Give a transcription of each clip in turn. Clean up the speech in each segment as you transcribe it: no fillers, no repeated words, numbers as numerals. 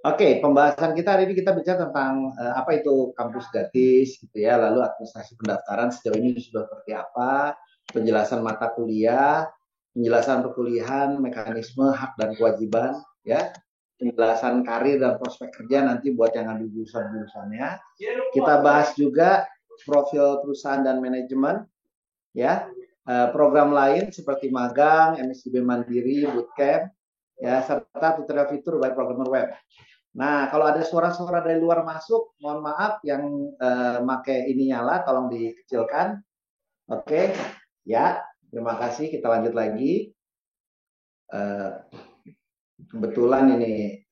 Oke, pembahasan kita hari ini kita bicara tentang apa itu kampus gratis, gitu ya. Lalu administrasi pendaftaran sejauh ini sudah seperti apa, penjelasan mata kuliah, penjelasan perkuliahan, mekanisme hak dan kewajiban, ya, penjelasan karir dan prospek kerja nanti buat yang ada jurusan-jurusannya. Kita bahas juga profil perusahaan dan manajemen, ya, program lain seperti magang, MSIB mandiri, bootcamp, ya, serta tutorial fitur baik programmer web. Nah, kalau ada suara-suara dari luar masuk, mohon maaf yang pakai ini nyala, tolong dikecilkan. Oke, ya, terima kasih. Kita lanjut lagi. Uh, Kebetulan ini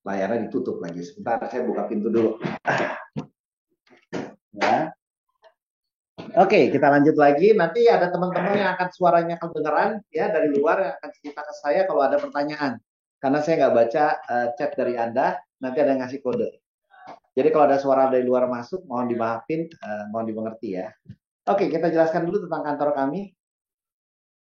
layarnya ditutup lagi. Sebentar, saya buka pintu dulu. Ya. Oke, kita lanjut lagi. Nanti ada teman-teman yang akan suaranya kedengeran ya dari luar yang akan cerita ke saya kalau ada pertanyaan. Karena saya nggak baca chat dari Anda, nanti ada yang ngasih kode. Jadi kalau ada suara dari luar masuk, mohon dimaafin, mohon dimengerti ya. Oke, kita jelaskan dulu tentang kantor kami.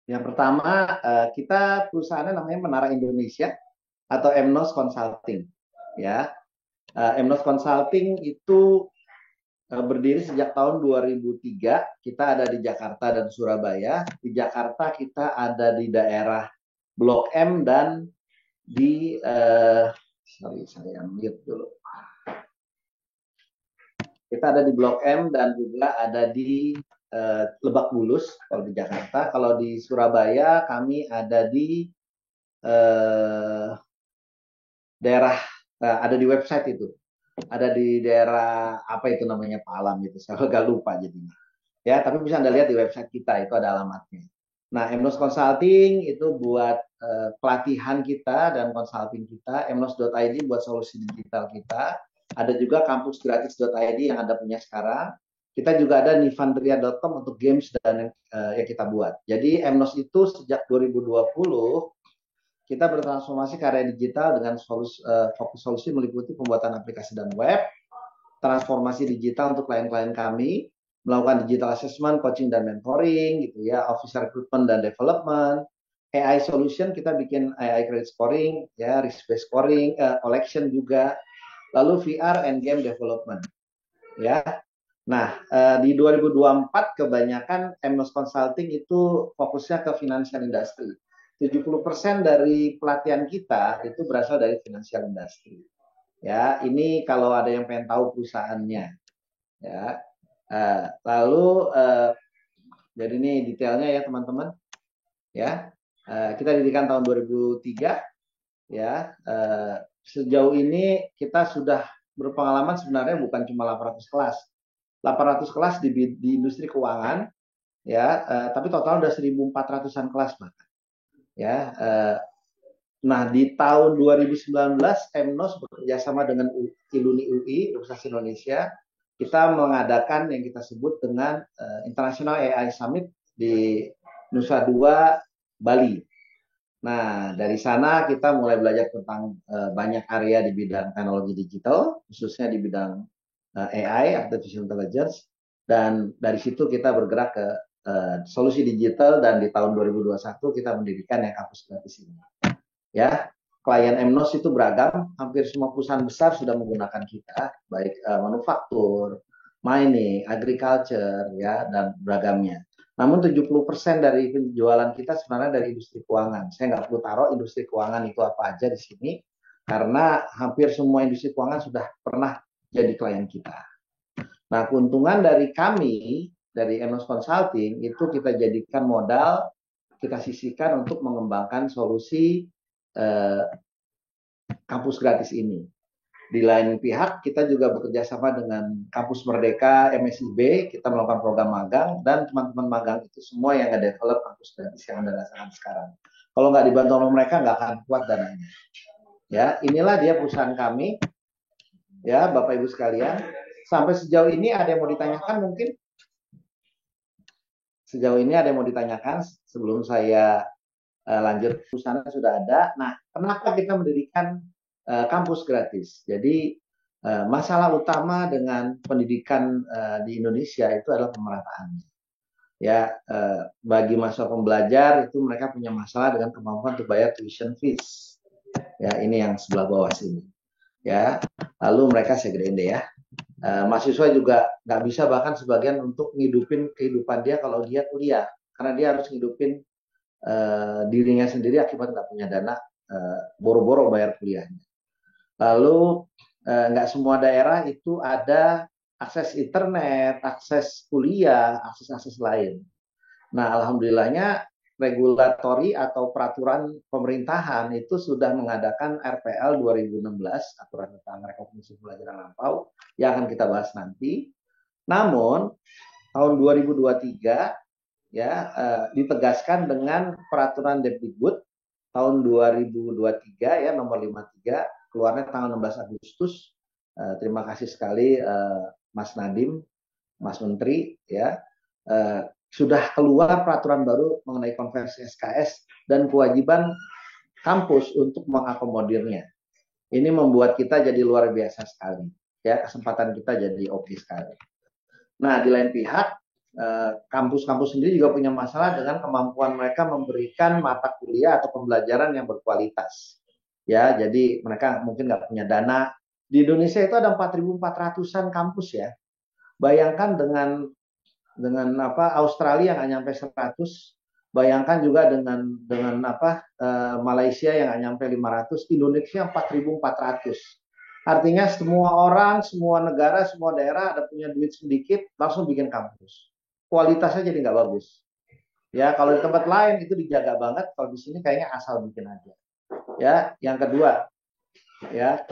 Yang pertama, kita perusahaannya namanya Menara Indonesia atau Emnos Consulting. Ya, Emnos Consulting itu berdiri sejak tahun 2003. Kita ada di Jakarta dan Surabaya. Di Jakarta kita ada di daerah Blok M dan di sorry saya mute dulu. Kita ada di Blok M dan juga ada di Lebak Bulus kalau di Jakarta. Kalau di Surabaya kami ada di daerah ada di website itu. Ada di daerah apa itu namanya Pak Alam itu. Saya agak lupa jadinya. Ya, tapi bisa Anda lihat di website kita itu ada alamatnya. Nah, Emnos Consulting itu buat pelatihan kita dan consulting kita, emnos.id buat solusi digital kita. Ada juga kampusgratis.id yang Anda punya sekarang. Kita juga ada nivandria.com untuk games dan yang kita buat. Jadi Emnos itu sejak 2020 kita bertransformasi ke area digital dengan fokus solusi meliputi pembuatan aplikasi dan web, transformasi digital untuk klien-klien kami, melakukan digital assessment, coaching dan mentoring, gitu ya, officer recruitment dan development, AI solution kita bikin AI credit scoring, ya, risk based scoring, collection juga, lalu VR and game development, ya. Nah, di 2024 kebanyakan Emnos Consulting itu fokusnya ke financial industry. 70% dari pelatihan kita itu berasal dari financial industry. Ya, ini kalau ada yang pengen tahu perusahaannya. Ya, lalu jadi ini detailnya ya teman-teman. Ya, kita didirikan tahun 2003. Ya, sejauh ini kita sudah berpengalaman sebenarnya bukan cuma 800 kelas. 800 kelas di industri keuangan, ya, tapi total udah 1.400-an kelas bahkan. Ya, nah di tahun 2019 Emnos bekerjasama dengan Iluni UI, Universitas Indonesia, kita mengadakan yang kita sebut dengan International AI Summit di Nusa Dua, Bali. Nah, dari sana kita mulai belajar tentang banyak area di bidang teknologi digital, khususnya di bidang AI, Artificial Intelligence, dan dari situ kita bergerak ke solusi digital dan di tahun 2021 kita mendirikan yang kampus gratis ini. Ya, klien Emnos itu beragam, hampir semua perusahaan besar sudah menggunakan kita, baik manufaktur, mining, agriculture, ya, dan beragamnya. Namun 70% dari penjualan kita sebenarnya dari industri keuangan. Saya nggak perlu taruh industri keuangan itu apa aja di sini, karena hampir semua industri keuangan sudah pernah jadi klien kita. Nah, keuntungan dari kami, dari Emnos Consulting, itu kita jadikan modal, kita sisihkan untuk mengembangkan solusi kampus gratis ini. Di lain pihak, kita juga bekerja sama dengan Kampus Merdeka, MSIB, kita melakukan program magang, dan teman-teman magang itu semua yang nge-develop kampus gratis yang Anda rasakan sekarang. Kalau nggak dibantu sama mereka, nggak akan kuat dananya. Ya, inilah dia perusahaan kami, ya Bapak Ibu sekalian. Sampai sejauh ini ada yang mau ditanyakan mungkin? Sejauh ini ada yang mau ditanyakan sebelum saya lanjut? Perusahaan sudah ada. Nah, kenapa kita mendirikan kampus gratis? Jadi masalah utama dengan pendidikan di Indonesia itu adalah pemerataannya. Ya, bagi mahasiswa pembelajar itu mereka punya masalah dengan kemampuan untuk bayar tuition fees. Ya, ini yang sebelah bawah sini. ya. Lalu mereka saya gedein deh ya. Mahasiswa juga nggak bisa bahkan sebagian untuk ngidupin kehidupan dia kalau dia kuliah, karena dia harus ngidupin dirinya sendiri akibat nggak punya dana, boro-boro bayar kuliahnya. Lalu nggak semua daerah itu ada akses internet, akses kuliah, akses-akses lain. Nah, alhamdulillahnya regulatori atau peraturan pemerintahan itu sudah mengadakan RPL 2016, aturan tentang rekomendasi pembelajaran lampau, yang akan kita bahas nanti. Namun, tahun 2023 ya ditegaskan dengan peraturan Depdikbud tahun 2023 ya nomor 53, keluarnya tanggal 16 Agustus. Terima kasih sekali Mas Nadiem, Mas Menteri ya, sudah keluar peraturan baru mengenai konversi SKS dan kewajiban kampus untuk mengakomodirnya. Ini membuat kita jadi luar biasa sekali ya, kesempatan kita jadi oke sekali. Nah, di lain pihak kampus-kampus sendiri juga punya masalah dengan kemampuan mereka memberikan mata kuliah atau pembelajaran yang berkualitas. Ya, jadi mereka mungkin nggak punya dana. Di Indonesia itu ada 4.400-an kampus ya. Bayangkan dengan apa Australia yang nggak nyampe 100, bayangkan juga dengan apa Malaysia yang nggak nyampe 500, Indonesia 4.400. Artinya semua orang, semua negara, semua daerah ada punya duit sedikit langsung bikin kampus. Kualitasnya jadi nggak bagus. Ya, kalau di tempat lain itu dijaga banget, kalau di sini kayaknya asal bikin aja. Ya, yang kedua, ya,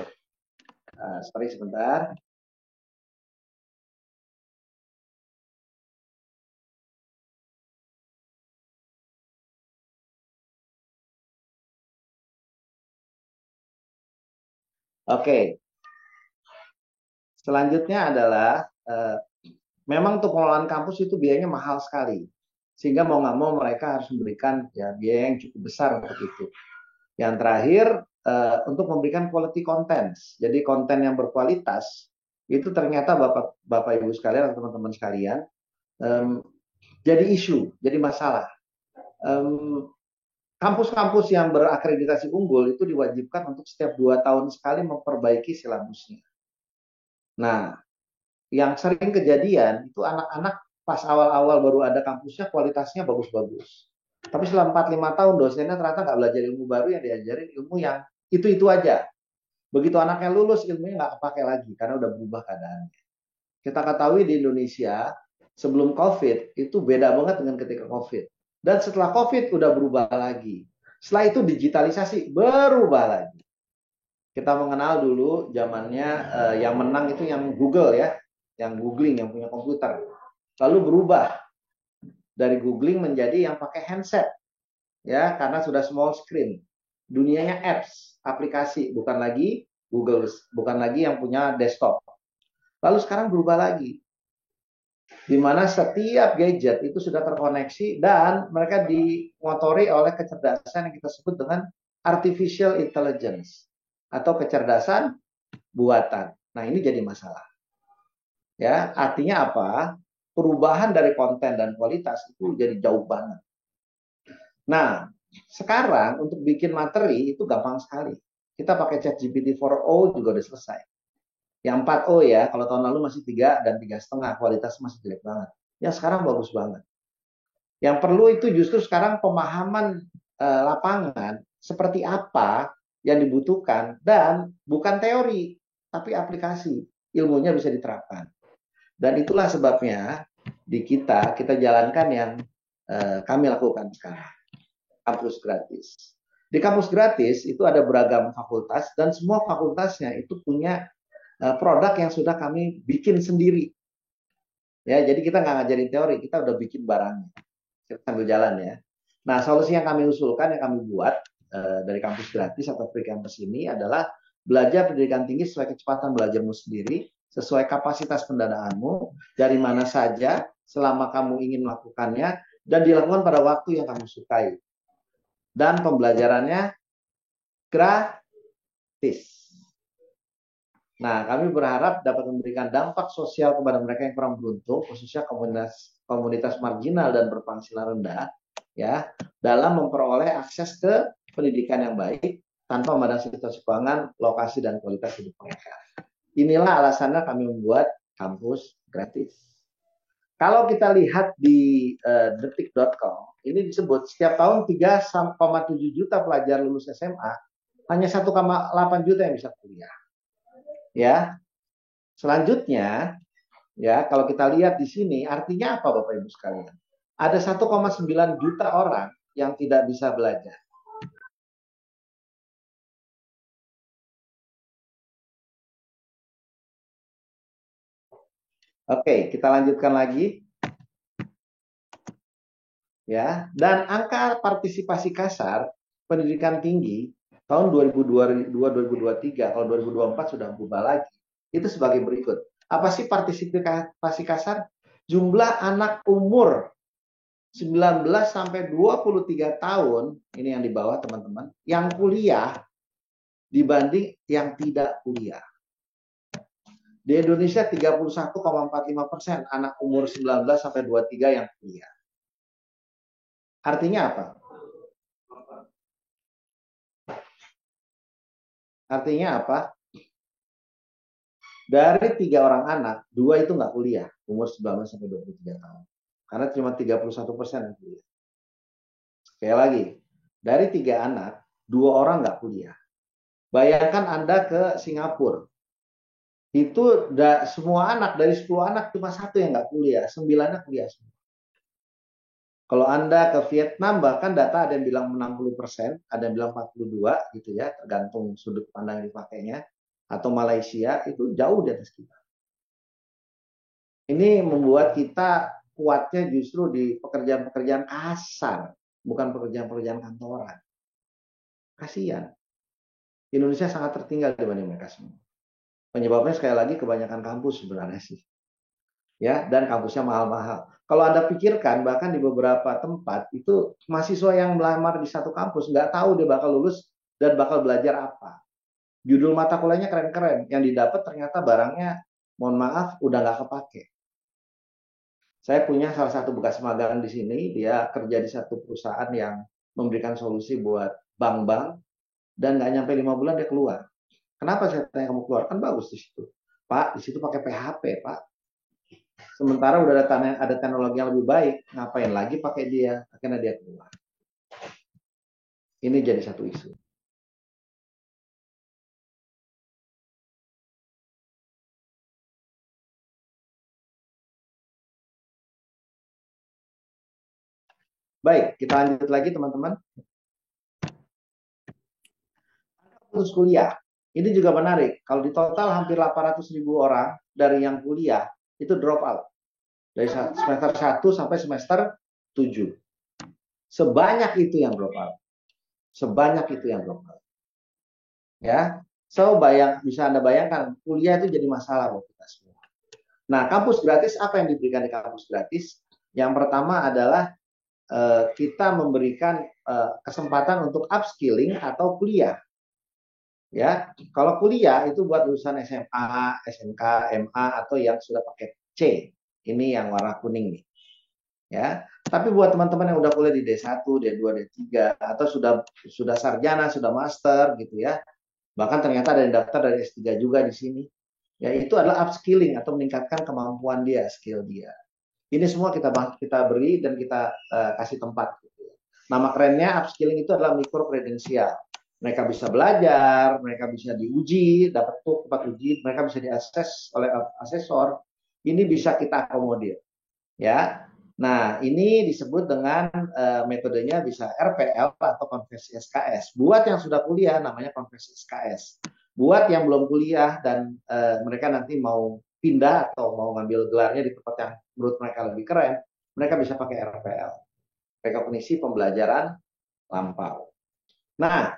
sorry sebentar. Oke, selanjutnya adalah memang untuk pengelolaan kampus itu biayanya mahal sekali. Sehingga mau nggak mau mereka harus memberikan ya biaya yang cukup besar untuk itu. Yang terakhir, untuk memberikan quality contents. Jadi konten yang berkualitas itu ternyata Bapak Ibu sekalian atau teman-teman sekalian jadi isu, jadi masalah. Kampus-kampus yang berakreditasi unggul itu diwajibkan untuk setiap 2 tahun sekali memperbaiki silabusnya. Nah, yang sering kejadian itu anak-anak pas awal-awal baru ada kampusnya kualitasnya bagus-bagus. Tapi setelah 4-5 tahun dosennya ternyata nggak belajar ilmu baru, yang diajarin ilmu yang itu-itu aja. Begitu anaknya lulus ilmunya nggak kepake lagi karena udah berubah keadaannya. Kita ketahui di Indonesia sebelum COVID itu beda banget dengan ketika COVID. Dan setelah COVID udah berubah lagi. Setelah itu digitalisasi berubah lagi. Kita mengenal dulu zamannya yang menang itu yang Google ya, yang googling, yang punya komputer. Lalu berubah dari googling menjadi yang pakai handset, ya karena sudah small screen. Dunianya apps, aplikasi, bukan lagi Google, bukan lagi yang punya desktop. Lalu sekarang berubah lagi, di mana setiap gadget itu sudah terkoneksi dan mereka dimotori oleh kecerdasan yang kita sebut dengan artificial intelligence atau kecerdasan buatan. Nah, ini jadi masalah. Ya, artinya apa? Perubahan dari konten dan kualitas itu jadi jauh banget. Nah, sekarang untuk bikin materi itu gampang sekali. Kita pakai ChatGPT 4o juga udah selesai. Yang 4o ya, kalau tahun lalu masih 3 dan 3,5, kualitas masih jelek banget. Yang sekarang bagus banget. Yang perlu itu justru sekarang pemahaman lapangan seperti apa yang dibutuhkan dan bukan teori, tapi aplikasi. Ilmunya bisa diterapkan. Dan itulah sebabnya di kita jalankan yang kami lakukan sekarang. Kampus gratis. Di kampus gratis itu ada beragam fakultas dan semua fakultasnya itu punya produk yang sudah kami bikin sendiri. Ya, jadi kita nggak ngajarin teori, kita udah bikin barangnya. Kita sambil jalan ya. Nah, solusi yang kami usulkan, yang kami buat dari kampus gratis atau free campus ini adalah belajar pendidikan tinggi sesuai kecepatan belajarmu sendiri, sesuai kapasitas pendanaanmu, dari mana saja, selama kamu ingin melakukannya, dan dilakukan pada waktu yang kamu sukai. Dan pembelajarannya gratis. Nah, kami berharap dapat memberikan dampak sosial kepada mereka yang kurang beruntung, khususnya komunitas marginal dan berpenghasilan rendah, ya, dalam memperoleh akses ke pendidikan yang baik tanpa memandang situasi keuangan, lokasi, dan kualitas hidup mereka. Inilah alasannya kami membuat kampus gratis. Kalau kita lihat di detik.com, ini disebut setiap tahun 3,7 juta pelajar lulus SMA, hanya 1,8 juta yang bisa kuliah. Ya, selanjutnya, ya kalau kita lihat di sini, artinya apa Bapak Ibu sekalian? Ada 1,9 juta orang yang tidak bisa belajar. Oke, kita lanjutkan lagi. Ya, dan angka partisipasi kasar pendidikan tinggi tahun 2022-2023, kalau 2024 sudah berubah lagi. Itu sebagai berikut. Apa sih partisipasi kasar? Jumlah anak umur 19 sampai 23 tahun, ini yang di bawah teman-teman, yang kuliah dibanding yang tidak kuliah. Di Indonesia 31,45% anak umur 19 sampai 23 yang kuliah. Artinya apa? Artinya apa? Dari 3 orang anak, 2 itu nggak kuliah, umur 19 sampai 23 tahun. Karena cuma 31% yang kuliah. Sekali lagi, dari 3 anak, 2 orang nggak kuliah. Bayangkan Anda ke Singapura. Itu semua anak, dari 10 anak cuma 1 yang nggak kuliah, 9-nya kuliah semua. Kalau Anda ke Vietnam, bahkan data ada yang bilang 60%, ada yang bilang 42 gitu ya, tergantung sudut pandang yang dipakainya. Atau Malaysia, itu jauh di atas kita. Ini membuat kita kuatnya justru di pekerjaan-pekerjaan kasar, bukan pekerjaan-pekerjaan kantoran. Kasihan. Indonesia sangat tertinggal dibanding mereka semua. Penyebabnya sekali lagi kebanyakan kampus sebenarnya sih. Ya, dan kampusnya mahal-mahal. Kalau Anda pikirkan, bahkan di beberapa tempat itu mahasiswa yang melamar di satu kampus nggak tahu dia bakal lulus dan bakal belajar apa. Judul mata kuliahnya keren-keren, yang didapat ternyata barangnya, mohon maaf, udah nggak kepake. Saya punya salah satu bekas magang di sini, dia kerja di satu perusahaan yang memberikan solusi buat bank-bank, dan nggak nyampe 5 bulan dia keluar. Kenapa saya tanya kamu keluar? Kan bagus di situ. Pak, di situ pakai PHP, Pak. Sementara udah ada teknologi yang lebih baik, ngapain lagi pakai dia? Akhirnya dia keluar. Ini jadi satu isu. Baik, kita lanjut lagi teman-teman. Putus kuliah. Ini juga menarik. Kalau di total hampir 800.000 orang dari yang kuliah, itu drop out. Dari semester 1 sampai semester 7. Sebanyak itu yang drop out. Sebanyak itu yang drop out. Ya, so bisa Anda bayangkan, kuliah itu jadi masalah buat kita semua. Nah, kampus gratis, apa yang diberikan di kampus gratis? Yang pertama adalah kita memberikan kesempatan untuk upskilling atau kuliah. Ya, kalau kuliah itu buat lulusan SMA, SMK, MA atau yang sudah pakai C. Ini yang warna kuning nih. Ya, tapi buat teman-teman yang udah kuliah di D1, D2, D3 atau sudah sarjana, sudah master gitu ya. Bahkan ternyata ada yang daftar dari S3 juga di sini. Ya, itu adalah upskilling atau meningkatkan kemampuan dia, skill dia. Ini semua kita beri dan kita kasih tempat. Nama kerennya upskilling itu adalah mikro kredensial. Mereka bisa belajar, mereka bisa diuji, dapat tempat uji, mereka bisa diakses oleh asesor. Ini bisa kita akomodir, ya. Nah, ini disebut dengan metodenya bisa RPL atau konversi SKS. Buat yang sudah kuliah namanya konversi SKS. Buat yang belum kuliah dan mereka nanti mau pindah atau mau ngambil gelarnya di tempat yang menurut mereka lebih keren, mereka bisa pakai RPL. Rekognisi pembelajaran lampau. Nah,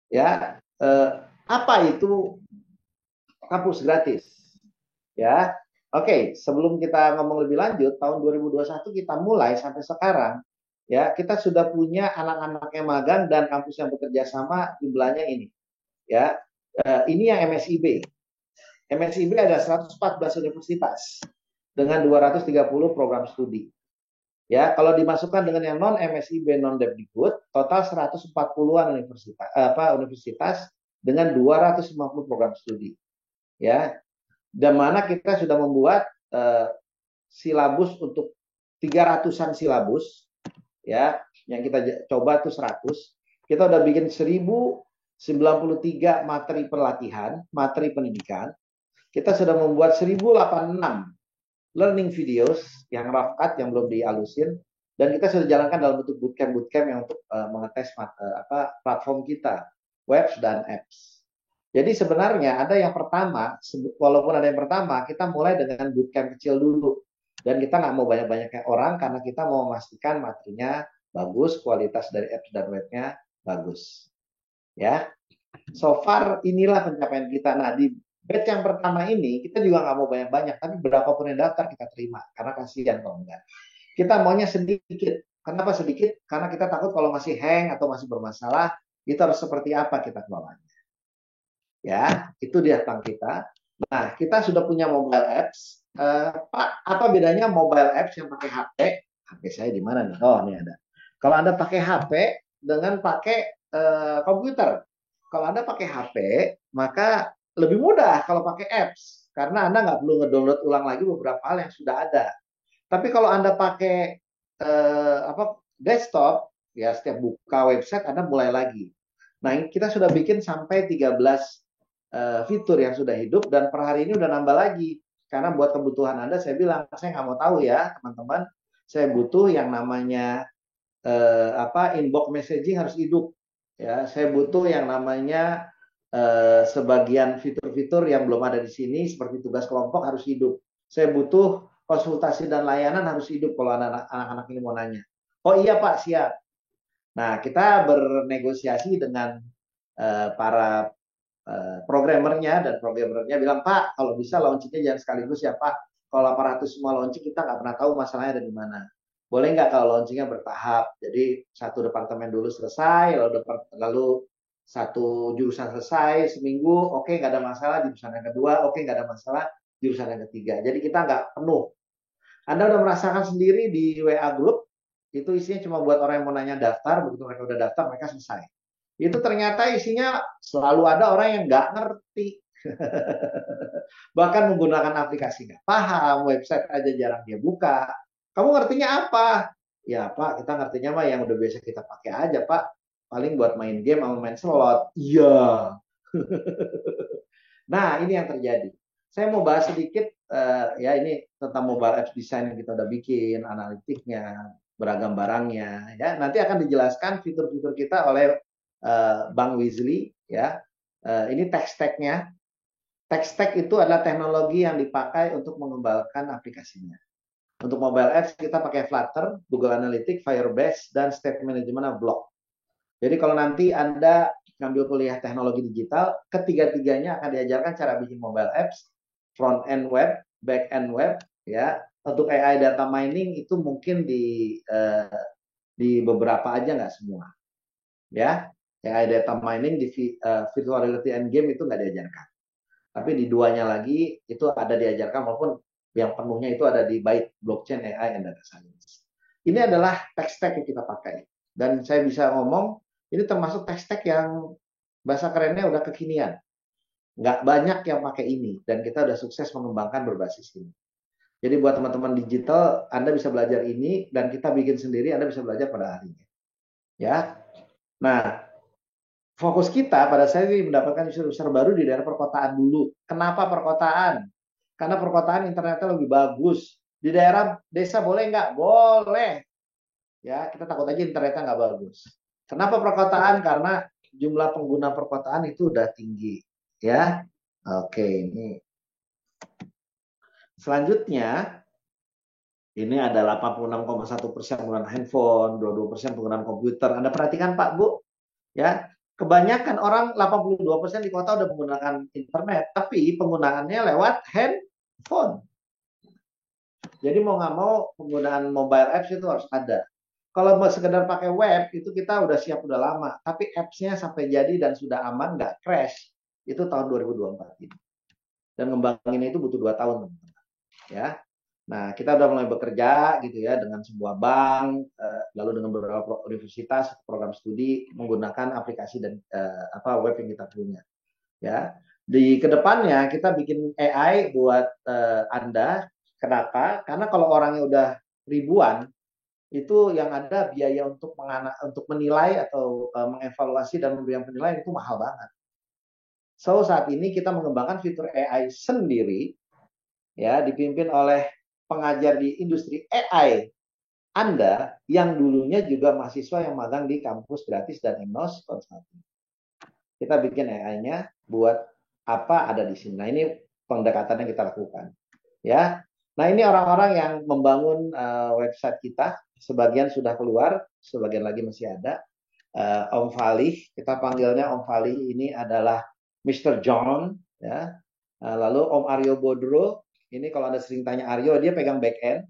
ya apa itu kampus gratis? Ya, oke. Sebelum kita ngomong lebih lanjut, tahun 2021 kita mulai sampai sekarang, ya kita sudah punya anak-anak yang magang dan kampus yang bekerja sama jumlahnya ini. Ya, ini yang MSIB. MSIB ada 114 universitas dengan 230 program studi. Ya, kalau dimasukkan dengan yang non MSIB non Depdikbud, total 140-an universitas dengan 250 program studi. Ya, dan mana kita sudah membuat silabus untuk 300-an silabus, ya, yang kita coba itu 100. Kita udah bikin 1093 materi pelatihan, materi pendidikan. Kita sudah membuat 1086 learning videos yang rough cut yang belum dihalusin, dan kita sudah jalankan dalam bentuk bootcamp yang untuk mengetes platform kita, webs dan apps. Jadi sebenarnya ada yang pertama, walaupun ada yang pertama, kita mulai dengan bootcamp kecil dulu. Dan kita nggak mau banyak-banyak kayak orang karena kita mau memastikan materinya bagus, kualitas dari apps dan webnya bagus. Ya, so far inilah pencapaian kita. Nah, di batch yang pertama ini kita juga nggak mau banyak-banyak, tapi berapapun yang daftar kita terima karena kasihan kalau enggak. Kita maunya sedikit. Kenapa sedikit? Karena kita takut kalau masih hang atau masih bermasalah, itu harus seperti apa kita kelolanya. Ya, itu dia tentang kita. Nah, kita sudah punya mobile apps. Pak, apa bedanya mobile apps yang pakai HP? HP saya di mana nih? Oh, ini ada. Kalau Anda pakai HP dengan pakai komputer. Kalau Anda pakai HP, maka lebih mudah kalau pakai apps. Karena Anda nggak perlu ngedownload ulang lagi beberapa hal yang sudah ada. Tapi kalau Anda pakai desktop, ya setiap buka website Anda mulai lagi. Nah, kita sudah bikin sampai 13 fitur yang sudah hidup, dan per hari ini udah nambah lagi. Karena buat kebutuhan Anda, saya bilang, saya nggak mau tahu ya, teman-teman. Saya butuh yang namanya inbox messaging harus hidup. Ya, saya butuh yang namanya sebagian fitur-fitur yang belum ada di sini, seperti tugas kelompok harus hidup. Saya butuh konsultasi dan layanan harus hidup kalau anak-anak ini mau nanya. Oh iya Pak, siap. Nah, kita bernegosiasi dengan para programmernya, dan programmernya bilang, Pak, kalau bisa launchingnya jangan sekaligus ya Pak. Kalau 800 semua launching, kita nggak pernah tahu masalahnya ada di mana. Boleh nggak kalau launchingnya bertahap? Jadi satu departemen dulu selesai, lalu satu jurusan selesai seminggu, oke nggak ada masalah. Jurusan yang kedua, oke nggak ada masalah. Jurusan yang ketiga. Jadi kita nggak penuh. Anda udah merasakan sendiri di WA Group, itu isinya cuma buat orang yang mau nanya daftar, begitu mereka udah daftar, mereka selesai. Itu ternyata isinya selalu ada orang yang nggak ngerti. Bahkan menggunakan aplikasi nggak paham, website aja jarang dia buka. Kamu ngertinya apa? Ya Pak, kita ngertinya mah yang udah biasa kita pakai aja Pak. Paling buat main game sama main slot. Iya. Nah, ini yang terjadi. Saya mau bahas sedikit ya ini tentang mobile apps design yang kita udah bikin, analitiknya, beragam barangnya. Ya, nanti akan dijelaskan fitur-fitur kita oleh Bang Weasley. Ya, ini tech stack-nya. Tech stack itu adalah teknologi yang dipakai untuk mengembangkan aplikasinya. Untuk mobile apps kita pakai Flutter, Google Analytics, Firebase, dan State Management Block. Jadi kalau nanti Anda ngambil kuliah teknologi digital, ketiga-tiganya akan diajarkan cara bikin mobile apps, front end web, back end web, ya. Untuk AI data mining itu mungkin di beberapa aja, nggak semua, ya. AI data mining di virtual reality and game itu nggak diajarkan. Tapi di duanya lagi itu ada diajarkan, walaupun yang penuhnya itu ada di Byte, blockchain, AI, and data science. Ini adalah tech stack yang kita pakai. Dan saya bisa ngomong, ini termasuk tech stack yang bahasa kerennya udah kekinian. Nggak banyak yang pakai ini, dan kita udah sukses mengembangkan berbasis ini. Jadi buat teman-teman digital, Anda bisa belajar ini, dan kita bikin sendiri, Anda bisa belajar pada harinya. Ya, nah, fokus kita pada saya ini mendapatkan user baru di daerah perkotaan dulu. Kenapa perkotaan? Karena perkotaan internetnya lebih bagus. Di daerah desa boleh nggak? Boleh. Ya, kita takut aja internetnya nggak bagus. Kenapa perkotaan? Karena jumlah pengguna perkotaan itu udah tinggi. Ya, oke. Ini selanjutnya, ini ada 86,1% penggunaan handphone, 22% penggunaan komputer. Anda perhatikan Pak, Bu, ya, kebanyakan orang 82% di kota udah menggunakan internet, tapi penggunaannya lewat handphone. Jadi mau nggak mau penggunaan mobile apps itu harus ada. Kalau mau sekedar pakai web itu kita udah siap udah lama, tapi apps-nya sampai jadi dan sudah aman nggak crash itu tahun 2024 ini. Dan ngembanginnya itu butuh 2 tahun, teman-teman. Ya. Nah, kita udah mulai bekerja gitu ya dengan sebuah bank, lalu dengan beberapa universitas, program studi menggunakan aplikasi dan web yang kita punya. Ya, di kedepannya kita bikin AI buat Anda. Kenapa? Karena kalau orangnya udah ribuan, itu yang ada biaya untuk menilai atau mengevaluasi dan memberikan penilaian itu mahal banget. So saat ini kita mengembangkan fitur AI sendiri, ya dipimpin oleh pengajar di industri AI Anda yang dulunya juga mahasiswa yang magang di kampus gratis dan Emos Consulting. Kita bikin AI-nya buat apa ada di sini. Nah ini pendekatan yang kita lakukan. Ya, nah ini orang-orang yang membangun website kita. Sebagian sudah keluar, sebagian lagi masih ada. Om Falih, kita panggilnya Om Falih ini adalah Mr. John. Ya, lalu Om Aryo Bodro, ini kalau Anda sering tanya Aryo, dia pegang back end.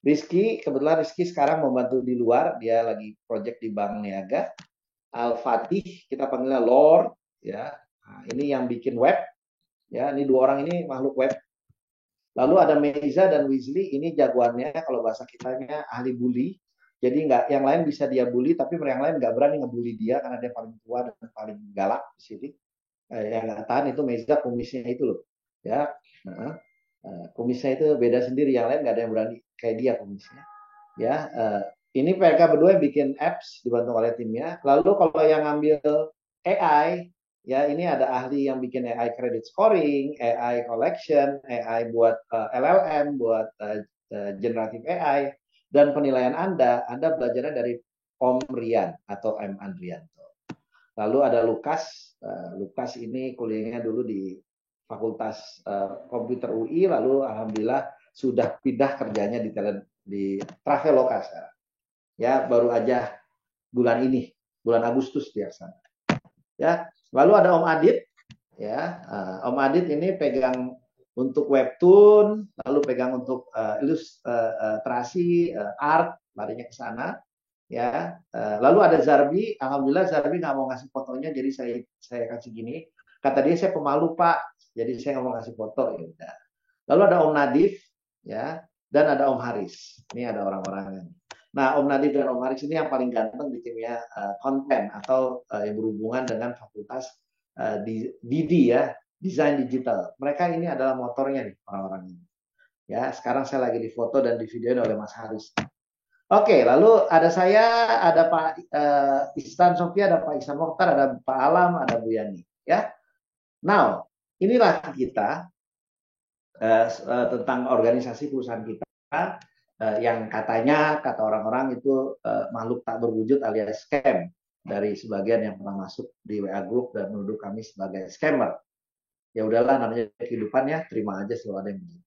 Rizky, kebetulan Rizky sekarang membantu di luar, dia lagi project di Bank Niaga. Al-Fatih, kita panggilnya Lord, ya. Nah, ini yang bikin web, ya. Ini dua orang ini makhluk web. Lalu ada Meza dan Weasley, ini jagoannya kalau bahasa kitanya ahli bully. Jadi nggak yang lain bisa dia bully, tapi yang lain nggak berani ngebully dia karena dia paling tua dan paling galak di sini. Yang nggak tahan itu Meza, kumisnya itu loh, ya. Nah, kumisnya itu beda sendiri, yang lain nggak ada yang berani kayak dia kumisnya. Ya, ini mereka berdua yang bikin apps dibantu oleh timnya. Lalu kalau yang ngambil AI, ya ini ada ahli yang bikin AI credit scoring, AI collection, AI buat LLM, buat generative AI, dan penilaian Anda belajarnya dari Om Rian atau M Andrianto. Lalu ada Lukas, Lukas ini kuliahnya dulu di Fakultas Komputer UI, lalu alhamdulillah sudah pindah kerjanya di Traveloka sekarang. Ya, baru aja bulan ini, bulan Agustus dia sana. Ya, lalu ada Om Adit, ya. Om Adit ini pegang untuk webtoon, lalu pegang untuk ilustrasi, art, larinya ke sana. Ya, lalu ada Zarbi, alhamdulillah Zarbi nggak mau ngasih fotonya, jadi saya kasih gini. Kata dia saya pemalu Pak, jadi saya nggak mau ngasih foto. Ya udah. Lalu ada Om Nadif, ya, dan ada Om Haris. Ini ada orang-orangnya. Nah, Om Nadif dan Om Haris ini yang paling ganteng di timnya konten atau yang berhubungan dengan fakultas di Didi ya, desain digital. Mereka ini adalah motornya nih orang-orang ini. Ya, sekarang saya lagi difoto dan divideoin oleh Mas Haris. Oke, lalu ada saya, ada Pak Istan Sofia, ada Pak Ihsan Mokhtar, ada Pak Alam, ada Bu Yani. Ya, now inilah kita tentang organisasi perusahaan kita yang katanya kata orang-orang itu makhluk tak berwujud alias scam dari sebagian yang pernah masuk di WA Group dan menuduh kami sebagai scammer. Ya udahlah namanya kehidupan ya, terima aja selalu ada yang begitu.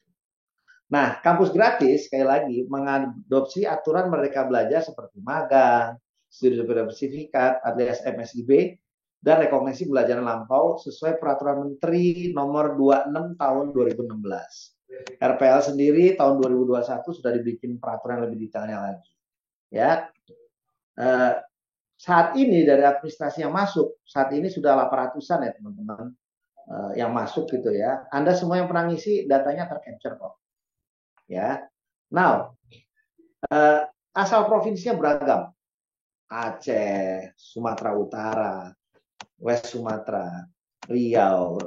Nah, kampus gratis sekali lagi mengadopsi aturan Merdeka Belajar seperti magang, studi bersertifikat alias MSIB dan rekomendasi pembelajaran lampau sesuai peraturan Menteri nomor 26 tahun 2016. RPL sendiri tahun 2021 sudah dibikin peraturan lebih detailnya lagi. Ya, saat ini dari administrasi yang masuk, saat ini sudah 800-an ya teman-teman yang masuk gitu ya. Anda semua yang pernah ngisi datanya tercapture kok. Ya, now asal provinsinya beragam. Aceh, Sumatera Utara, West Sumatera, Riau,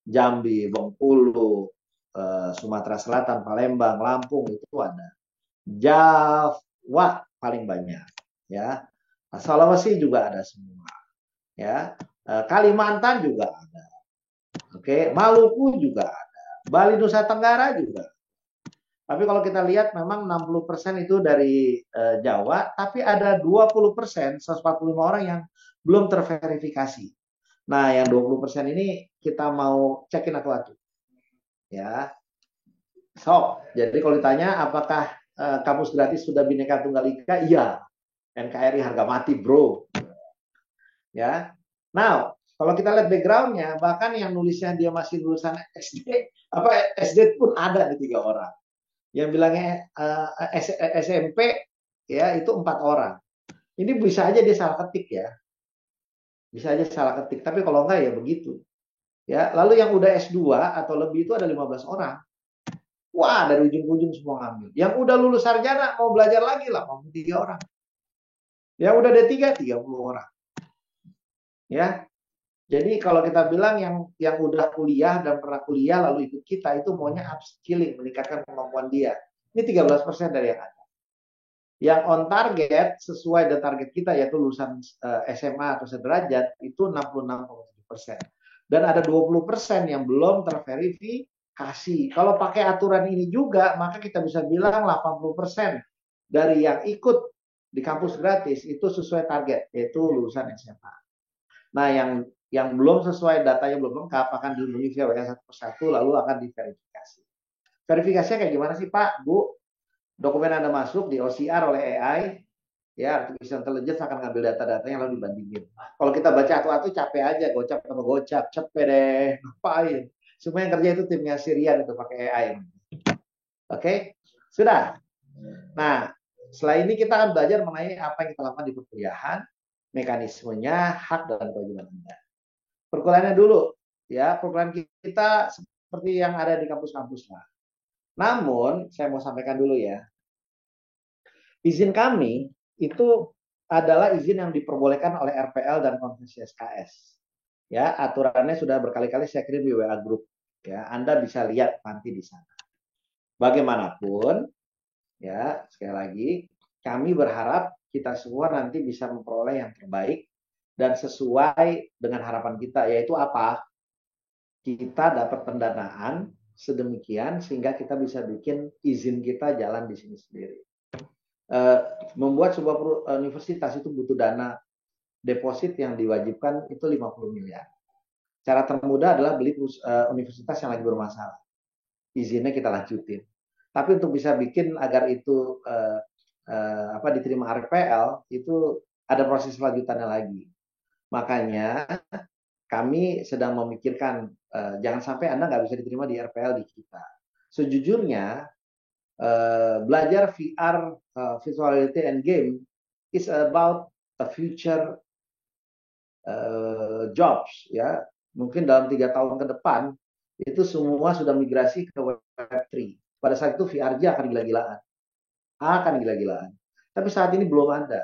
Jambi, Bengkulu, Sumatera Selatan, Palembang, Lampung itu ada. Jawa paling banyak, ya. Sulawesi juga ada semua, ya. Kalimantan juga ada, oke. Maluku juga ada, Bali Nusa Tenggara juga. Tapi kalau kita lihat memang 60% itu dari Jawa, tapi ada 20%, 145 orang yang belum terverifikasi. Nah, yang 20% ini kita mau cekin atu-atu. Ya. So, jadi kalau ditanya apakah kampus gratis sudah Bhinneka Tunggal Ika? Iya. NKRI harga mati, bro. Ya. Now, kalau kita lihat background-nya, bahkan yang nulisnya dia masih lulusan SD, SD pun ada di 3 orang. Yang bilangnya SMP ya itu 4 orang. Ini bisa aja dia salah ketik ya. Bisa aja salah ketik, tapi kalau enggak ya begitu. Ya, lalu yang udah S2 atau lebih itu ada 15 orang. Wah, dari ujung-ujung semua ngambil. Yang udah lulus sarjana mau belajar lagi lah, 83 orang. Yang udah D3, 30 orang. Ya, jadi kalau kita bilang yang udah kuliah dan pernah kuliah lalu ikut kita itu maunya upskilling, meningkatkan kemampuan dia. Ini 13% dari yang ada. Yang on target sesuai dengan target kita yaitu lulusan SMA atau sederajat itu 66,7%. Dan ada 20% yang belum terverifikasi. Kalau pakai aturan ini juga, maka kita bisa bilang 80% dari yang ikut di kampus gratis itu sesuai target, yaitu lulusan SMA. Nah, yang belum sesuai datanya belum lengkap akan dihubungi via WA satu persatu lalu akan diverifikasi. Verifikasinya kayak gimana sih Pak, Bu? Dokumen Anda masuk di OCR oleh AI, ya artificial intelligence akan ngambil data-datanya lalu dibandingin. Kalau kita baca atu-atu capek aja, gocap sama gocap, capek deh, ngapain? Semua yang kerja itu timnya Sirian itu pakai AI. Oke, sudah. Nah, setelah ini kita akan belajar mengenai apa yang kita lakukan di perkuliahan, mekanismenya, hak dan kewajiban Anda. Perkuliahannya dulu, ya perkuliahan kita seperti yang ada di kampus-kampus lah. Namun, saya mau sampaikan dulu ya, izin kami itu adalah izin yang diperbolehkan oleh RPL dan Konvensi SKS. Ya, aturannya sudah berkali-kali saya kirim di WA Group. Ya, Anda bisa lihat nanti di sana. Bagaimanapun, ya sekali lagi, kami berharap kita semua nanti bisa memperoleh yang terbaik dan sesuai dengan harapan kita, yaitu apa? Kita dapat pendanaan sedemikian sehingga kita bisa bikin izin kita jalan di sini sendiri. Membuat sebuah universitas itu butuh dana deposit yang diwajibkan itu 50 miliar. Cara termudah adalah beli universitas yang lagi bermasalah. Izinnya kita lanjutin. Tapi untuk bisa bikin agar itu diterima RPL itu ada proses selanjutannya lagi. Makanya kami sedang memikirkan jangan sampai Anda nggak bisa diterima di RPL di kita. Sejujurnya belajar VR, virtual reality and game is about a future jobs ya. Mungkin dalam 3 tahun ke depan itu semua sudah migrasi ke Web3. Pada saat itu VR akan gila-gilaan. Tapi saat ini belum ada.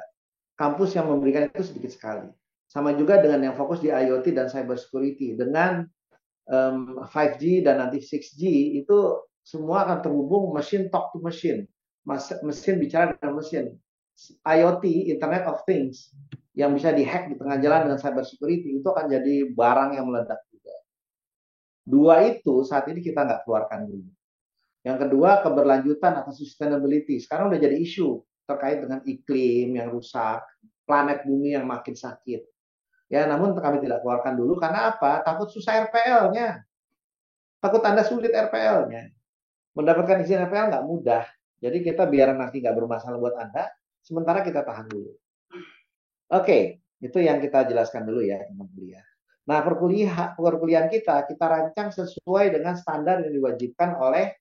Kampus yang memberikan itu sedikit sekali. Sama juga dengan yang fokus di IoT dan cyber security. Dengan 5G dan nanti 6G itu semua akan terhubung mesin talk to machine. Mesin bicara dengan mesin. IoT, Internet of Things, yang bisa dihack di tengah jalan dengan cyber security, itu akan jadi barang yang meledak juga. Dua itu saat ini kita nggak keluarkan dulu. Yang kedua, keberlanjutan atau sustainability. Sekarang udah jadi isu terkait dengan iklim yang rusak, planet bumi yang makin sakit. Ya, namun kami tidak keluarkan dulu karena apa? Takut susah RPL-nya. Takut Anda sulit RPL-nya. Mendapatkan izin RPL nggak mudah. Jadi kita biar nanti nggak bermasalah buat Anda, sementara kita tahan dulu. Oke, itu yang kita jelaskan dulu ya, teman kuliah. Nah, perkuliahan kita rancang sesuai dengan standar yang diwajibkan oleh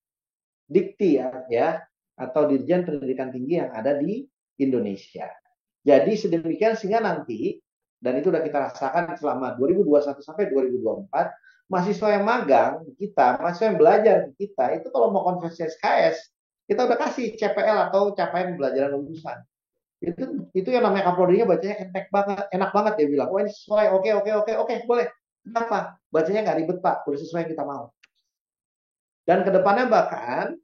Dikti ya, atau Dirjen Pendidikan Tinggi yang ada di Indonesia. Jadi sedemikian sehingga nanti, dan itu sudah kita rasakan selama 2021 sampai 2024, mahasiswa yang magang kita, mahasiswa yang belajar kita, itu kalau mau konversi SKS, kita udah kasih CPL atau capaian pembelajaran lulusan. Itu yang namanya Kapolrinya bacanya enak banget dia bilang, wah ini sesuai, oke, boleh. Kenapa? Bacanya nggak ribet Pak, udah sesuai yang kita mau. Dan kedepannya bahkan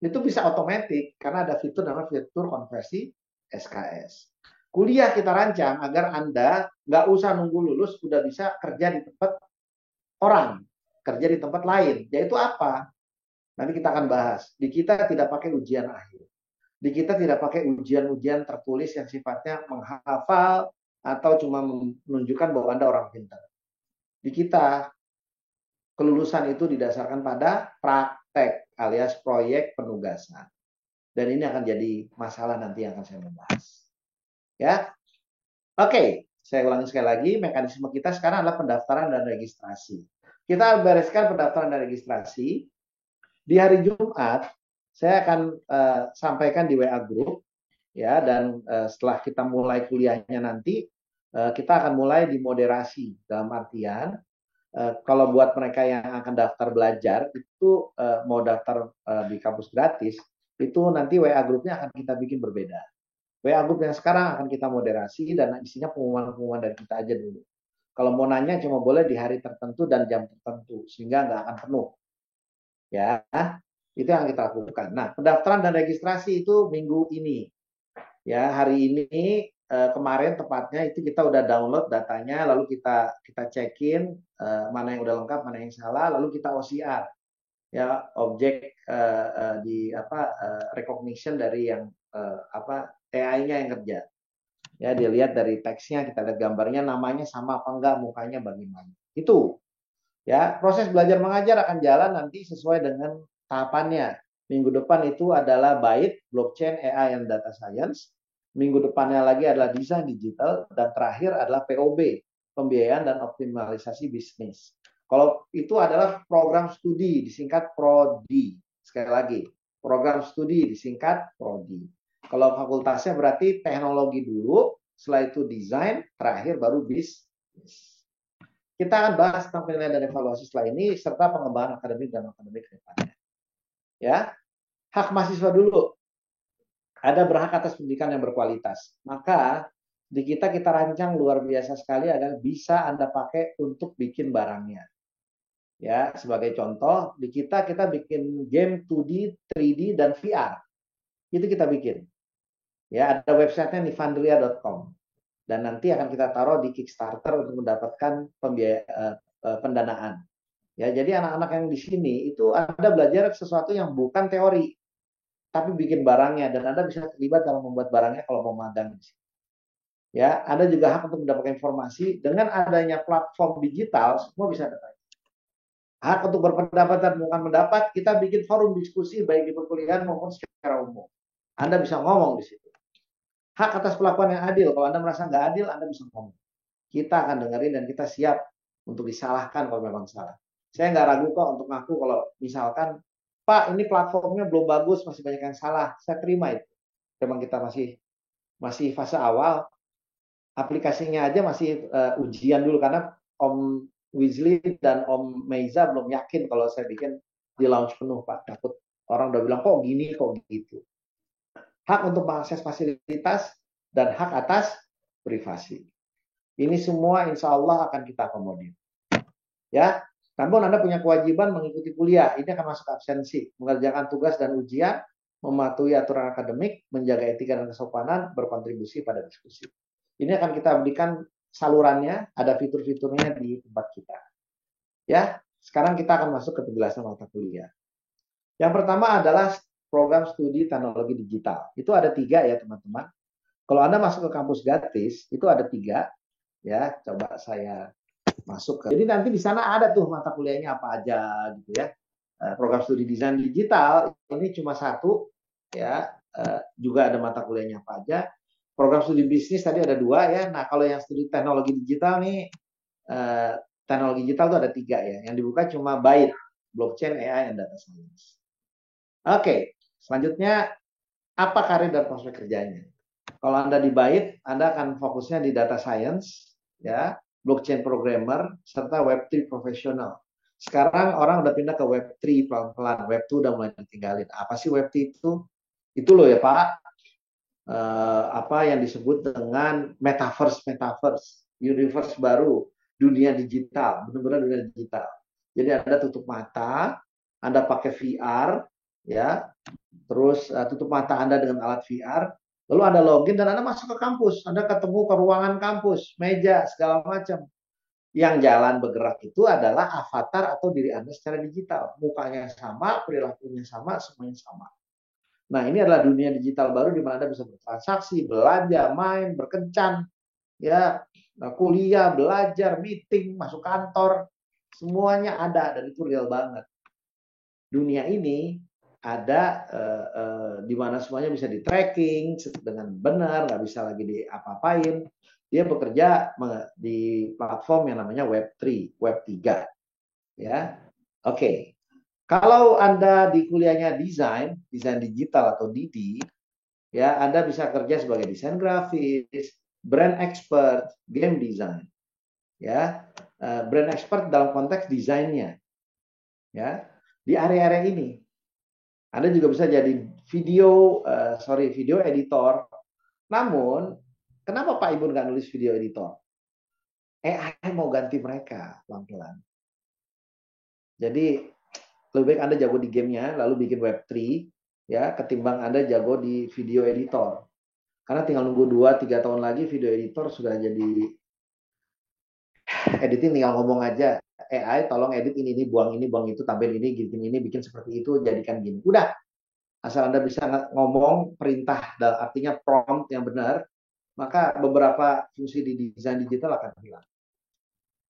itu bisa otomatis karena ada fitur namanya fitur konversi SKS. Kuliah kita rancang agar Anda nggak usah nunggu lulus, udah bisa kerja di tempat orang, kerja di tempat lain. Yaitu apa? Nanti kita akan bahas. Di kita tidak pakai ujian akhir. Di kita tidak pakai ujian-ujian tertulis yang sifatnya menghafal atau cuma menunjukkan bahwa Anda orang pintar. Di kita, kelulusan itu didasarkan pada praktek alias proyek penugasan. Dan ini akan jadi masalah nanti yang akan saya membahas. Ya, oke. Saya ulangi sekali lagi, mekanisme kita sekarang adalah pendaftaran dan registrasi. Kita bereskan pendaftaran dan registrasi. Di hari Jumat, saya akan sampaikan di WA Group, ya, dan setelah kita mulai kuliahnya nanti, kita akan mulai dimoderasi dalam artian Kalau buat mereka yang akan daftar belajar itu mau daftar di kampus gratis, itu nanti WA grupnya akan kita bikin berbeda. WA group yang sekarang akan kita moderasi dan isinya pengumuman-pengumuman dari kita aja dulu. Kalau mau nanya cuma boleh di hari tertentu dan jam tertentu sehingga nggak akan penuh. Ya, itu yang kita lakukan. Nah, pendaftaran dan registrasi itu minggu ini. Ya, hari ini kemarin tepatnya itu kita udah download datanya, lalu kita cekin mana yang udah lengkap, mana yang salah, lalu kita OCR ya objek di recognition dari yang AI-nya yang kerja. Ya, dilihat dari teksnya, kita lihat gambarnya, namanya sama apa enggak, mukanya bagaimana. Itu ya, proses belajar mengajar akan jalan nanti sesuai dengan tahapannya. Minggu depan itu adalah BAIT, Blockchain, AI, and Data Science. Minggu depannya lagi adalah desain digital. Dan terakhir adalah POB, pembiayaan dan optimalisasi bisnis. Kalau itu adalah program studi, disingkat PRODI. Sekali lagi, program studi disingkat PRODI. Kalau fakultasnya berarti teknologi dulu, setelah itu desain, terakhir baru bisnis. Kita akan bahas tentang penilaian dan evaluasi setelah ini, serta pengembangan akademik dan akademik ke depannya. Ya, hak mahasiswa dulu. Ada berhak atas pendidikan yang berkualitas. Maka di kita rancang luar biasa sekali adalah bisa Anda pakai untuk bikin barangnya. Ya, sebagai contoh, di kita bikin game 2D, 3D, dan VR. Itu kita bikin. Ya, ada websitenya nivandria.com. Dan nanti akan kita taruh di Kickstarter untuk mendapatkan pendanaan. Ya, jadi anak-anak yang di sini itu Anda belajar sesuatu yang bukan teori, tapi bikin barangnya, dan Anda bisa terlibat dalam membuat barangnya kalau mau magang di sini. Ya, Anda juga hak untuk mendapatkan informasi dengan adanya platform digital, semua bisa dapat. Hak untuk berpendapat dan bukan pendapat, kita bikin forum diskusi baik di perkuliahan maupun secara umum. Anda bisa ngomong di situ. Hak atas perlakuan yang adil, kalau Anda merasa nggak adil, Anda bisa ngomong. Kita akan dengerin dan kita siap untuk disalahkan kalau memang salah. Saya nggak ragu kok untuk ngaku kalau misalkan, Pak, ini platformnya belum bagus, masih banyak yang salah. Saya terima itu. Memang kita masih fase awal, aplikasinya aja masih ujian dulu karena Om Weasley dan Om Meiza belum yakin kalau saya bikin di launch penuh, Pak. Takut orang udah bilang kok gini, kok gitu. Hak untuk mengakses fasilitas dan hak atas privasi. Ini semua insya Allah akan kita akomodir. Ya, namun Anda punya kewajiban mengikuti kuliah. Ini akan masuk absensi, mengerjakan tugas dan ujian, mematuhi aturan akademik, menjaga etika dan kesopanan, berkontribusi pada diskusi. Ini akan kita berikan salurannya, ada fitur-fiturnya di tempat kita. Ya, sekarang kita akan masuk ke penjelasan mata kuliah. Yang pertama adalah program studi teknologi digital. Itu ada 3 ya teman-teman. Kalau Anda masuk ke kampus gratis, itu ada 3. Ya, coba saya masuk ke. Jadi nanti di sana ada tuh mata kuliahnya apa aja gitu ya. Program studi desain digital ini cuma 1 ya. Juga ada mata kuliahnya apa aja. Program studi bisnis tadi ada 2 ya. Nah, kalau yang studi teknologi digital nih teknologi digital tuh ada 3 ya. Yang dibuka cuma BAIT, blockchain, AI, dan data science. Oke, selanjutnya apa karir dan prospek kerjanya? Kalau Anda di BAIT, Anda akan fokusnya di data science, ya, blockchain programmer, serta Web3 profesional. Sekarang orang udah pindah ke Web3 pelan-pelan, Web2 udah mulai ditinggalin. Apa sih Web3 itu? Itu loh ya Pak, apa yang disebut dengan metaverse, universe baru, dunia digital, benar-benar dunia digital. Jadi Anda tutup mata, Anda pakai VR, ya, terus tutup mata Anda dengan alat VR, lalu Anda login dan Anda masuk ke kampus. Anda ketemu ke ruangan kampus, meja, segala macam. Yang jalan bergerak itu adalah avatar atau diri Anda secara digital. Mukanya sama, perilakunya sama, semuanya sama. Nah, ini adalah dunia digital baru di mana Anda bisa bertransaksi, belanja, main, berkencan, ya, kuliah, belajar, meeting, masuk kantor, semuanya ada dan itu real banget. Dunia ini ada di mana semuanya bisa di tracking dengan benar, nggak bisa lagi diapa-apain. Dia bekerja di platform yang namanya Web3, Web3. Ya, oke. Kalau Anda di kuliahnya desain digital atau DD, ya Anda bisa kerja sebagai desain grafis, brand expert, game design. Ya, brand expert dalam konteks desainnya, ya, di area-area ini. Anda juga bisa jadi video editor. Namun, kenapa Pak Ibu nggak nulis video editor? AI mau ganti mereka pelan-pelan. Jadi lebih baik Anda jago di gamenya, lalu bikin Web3, ya, ketimbang Anda jago di video editor. Karena tinggal nunggu 2-3 tahun lagi video editor sudah jadi editing, tinggal ngomong aja. AI tolong edit ini buang itu, tambahin ini, bikin ini, bikin seperti itu, jadikan gini. Udah, asal Anda bisa ngomong perintah, artinya prompt yang benar, maka beberapa fungsi di desain digital akan hilang.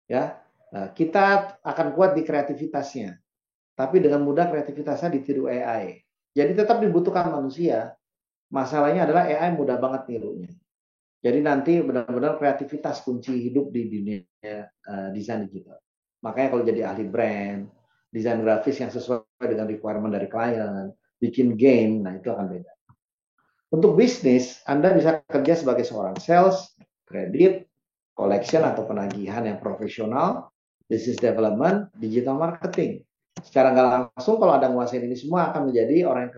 Ya, nah, kita akan kuat di kreativitasnya, tapi dengan mudah kreativitasnya ditiru AI. Jadi tetap dibutuhkan manusia. Masalahnya adalah AI mudah banget nirunya. Jadi nanti benar-benar kreativitas kunci hidup di dunia desain digital. Makanya kalau jadi ahli brand, desain grafis yang sesuai dengan requirement dari klien, bikin game, nah itu akan beda. Untuk bisnis, Anda bisa kerja sebagai seorang sales, kredit, collection atau penagihan yang profesional, business development, digital marketing. Secara nggak langsung kalau Anda menguasai ini semua akan menjadi orang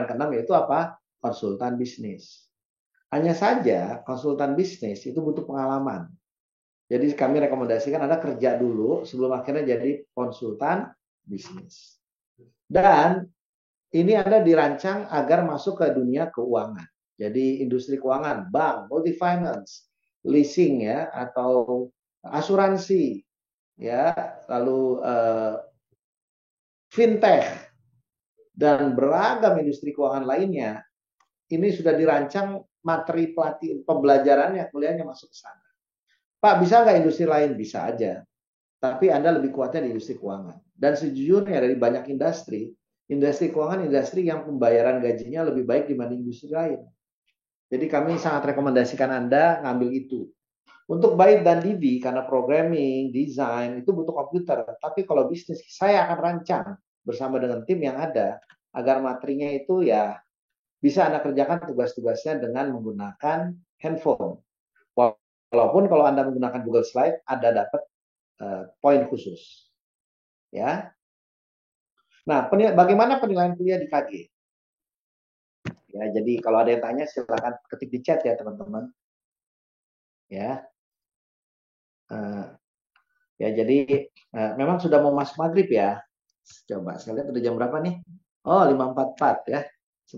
keenam yaitu apa? Konsultan bisnis. Hanya saja konsultan bisnis itu butuh pengalaman. Jadi kami rekomendasikan Anda kerja dulu sebelum akhirnya jadi konsultan bisnis. Dan ini Anda dirancang agar masuk ke dunia keuangan. Jadi industri keuangan, bank, multi finance, leasing ya, atau asuransi ya, lalu fintech dan beragam industri keuangan lainnya. Ini sudah dirancang materi pembelajarannya, kuliahnya masuk ke sana. Pak, bisa nggak industri lain? Bisa aja. Tapi Anda lebih kuatnya di industri keuangan. Dan sejujurnya dari banyak industri keuangan industri yang pembayaran gajinya lebih baik dibanding industri lain. Jadi kami sangat rekomendasikan Anda ngambil itu. Untuk Byte dan Didi, karena programming, desain, itu butuh komputer. Tapi kalau bisnis, saya akan rancang bersama dengan tim yang ada, agar materinya itu ya bisa Anda kerjakan tugas-tugasnya dengan menggunakan handphone. Walaupun kalau Anda menggunakan Google Slide, Anda dapat poin khusus. Ya. Nah, bagaimana penilaian kuliah di KG? Ya, jadi kalau ada yang tanya silakan ketik di chat ya teman-teman. Ya. Ya, jadi memang sudah mau masuk maghrib ya. Coba saya lihat udah jam berapa nih? Oh, 5.44 ya.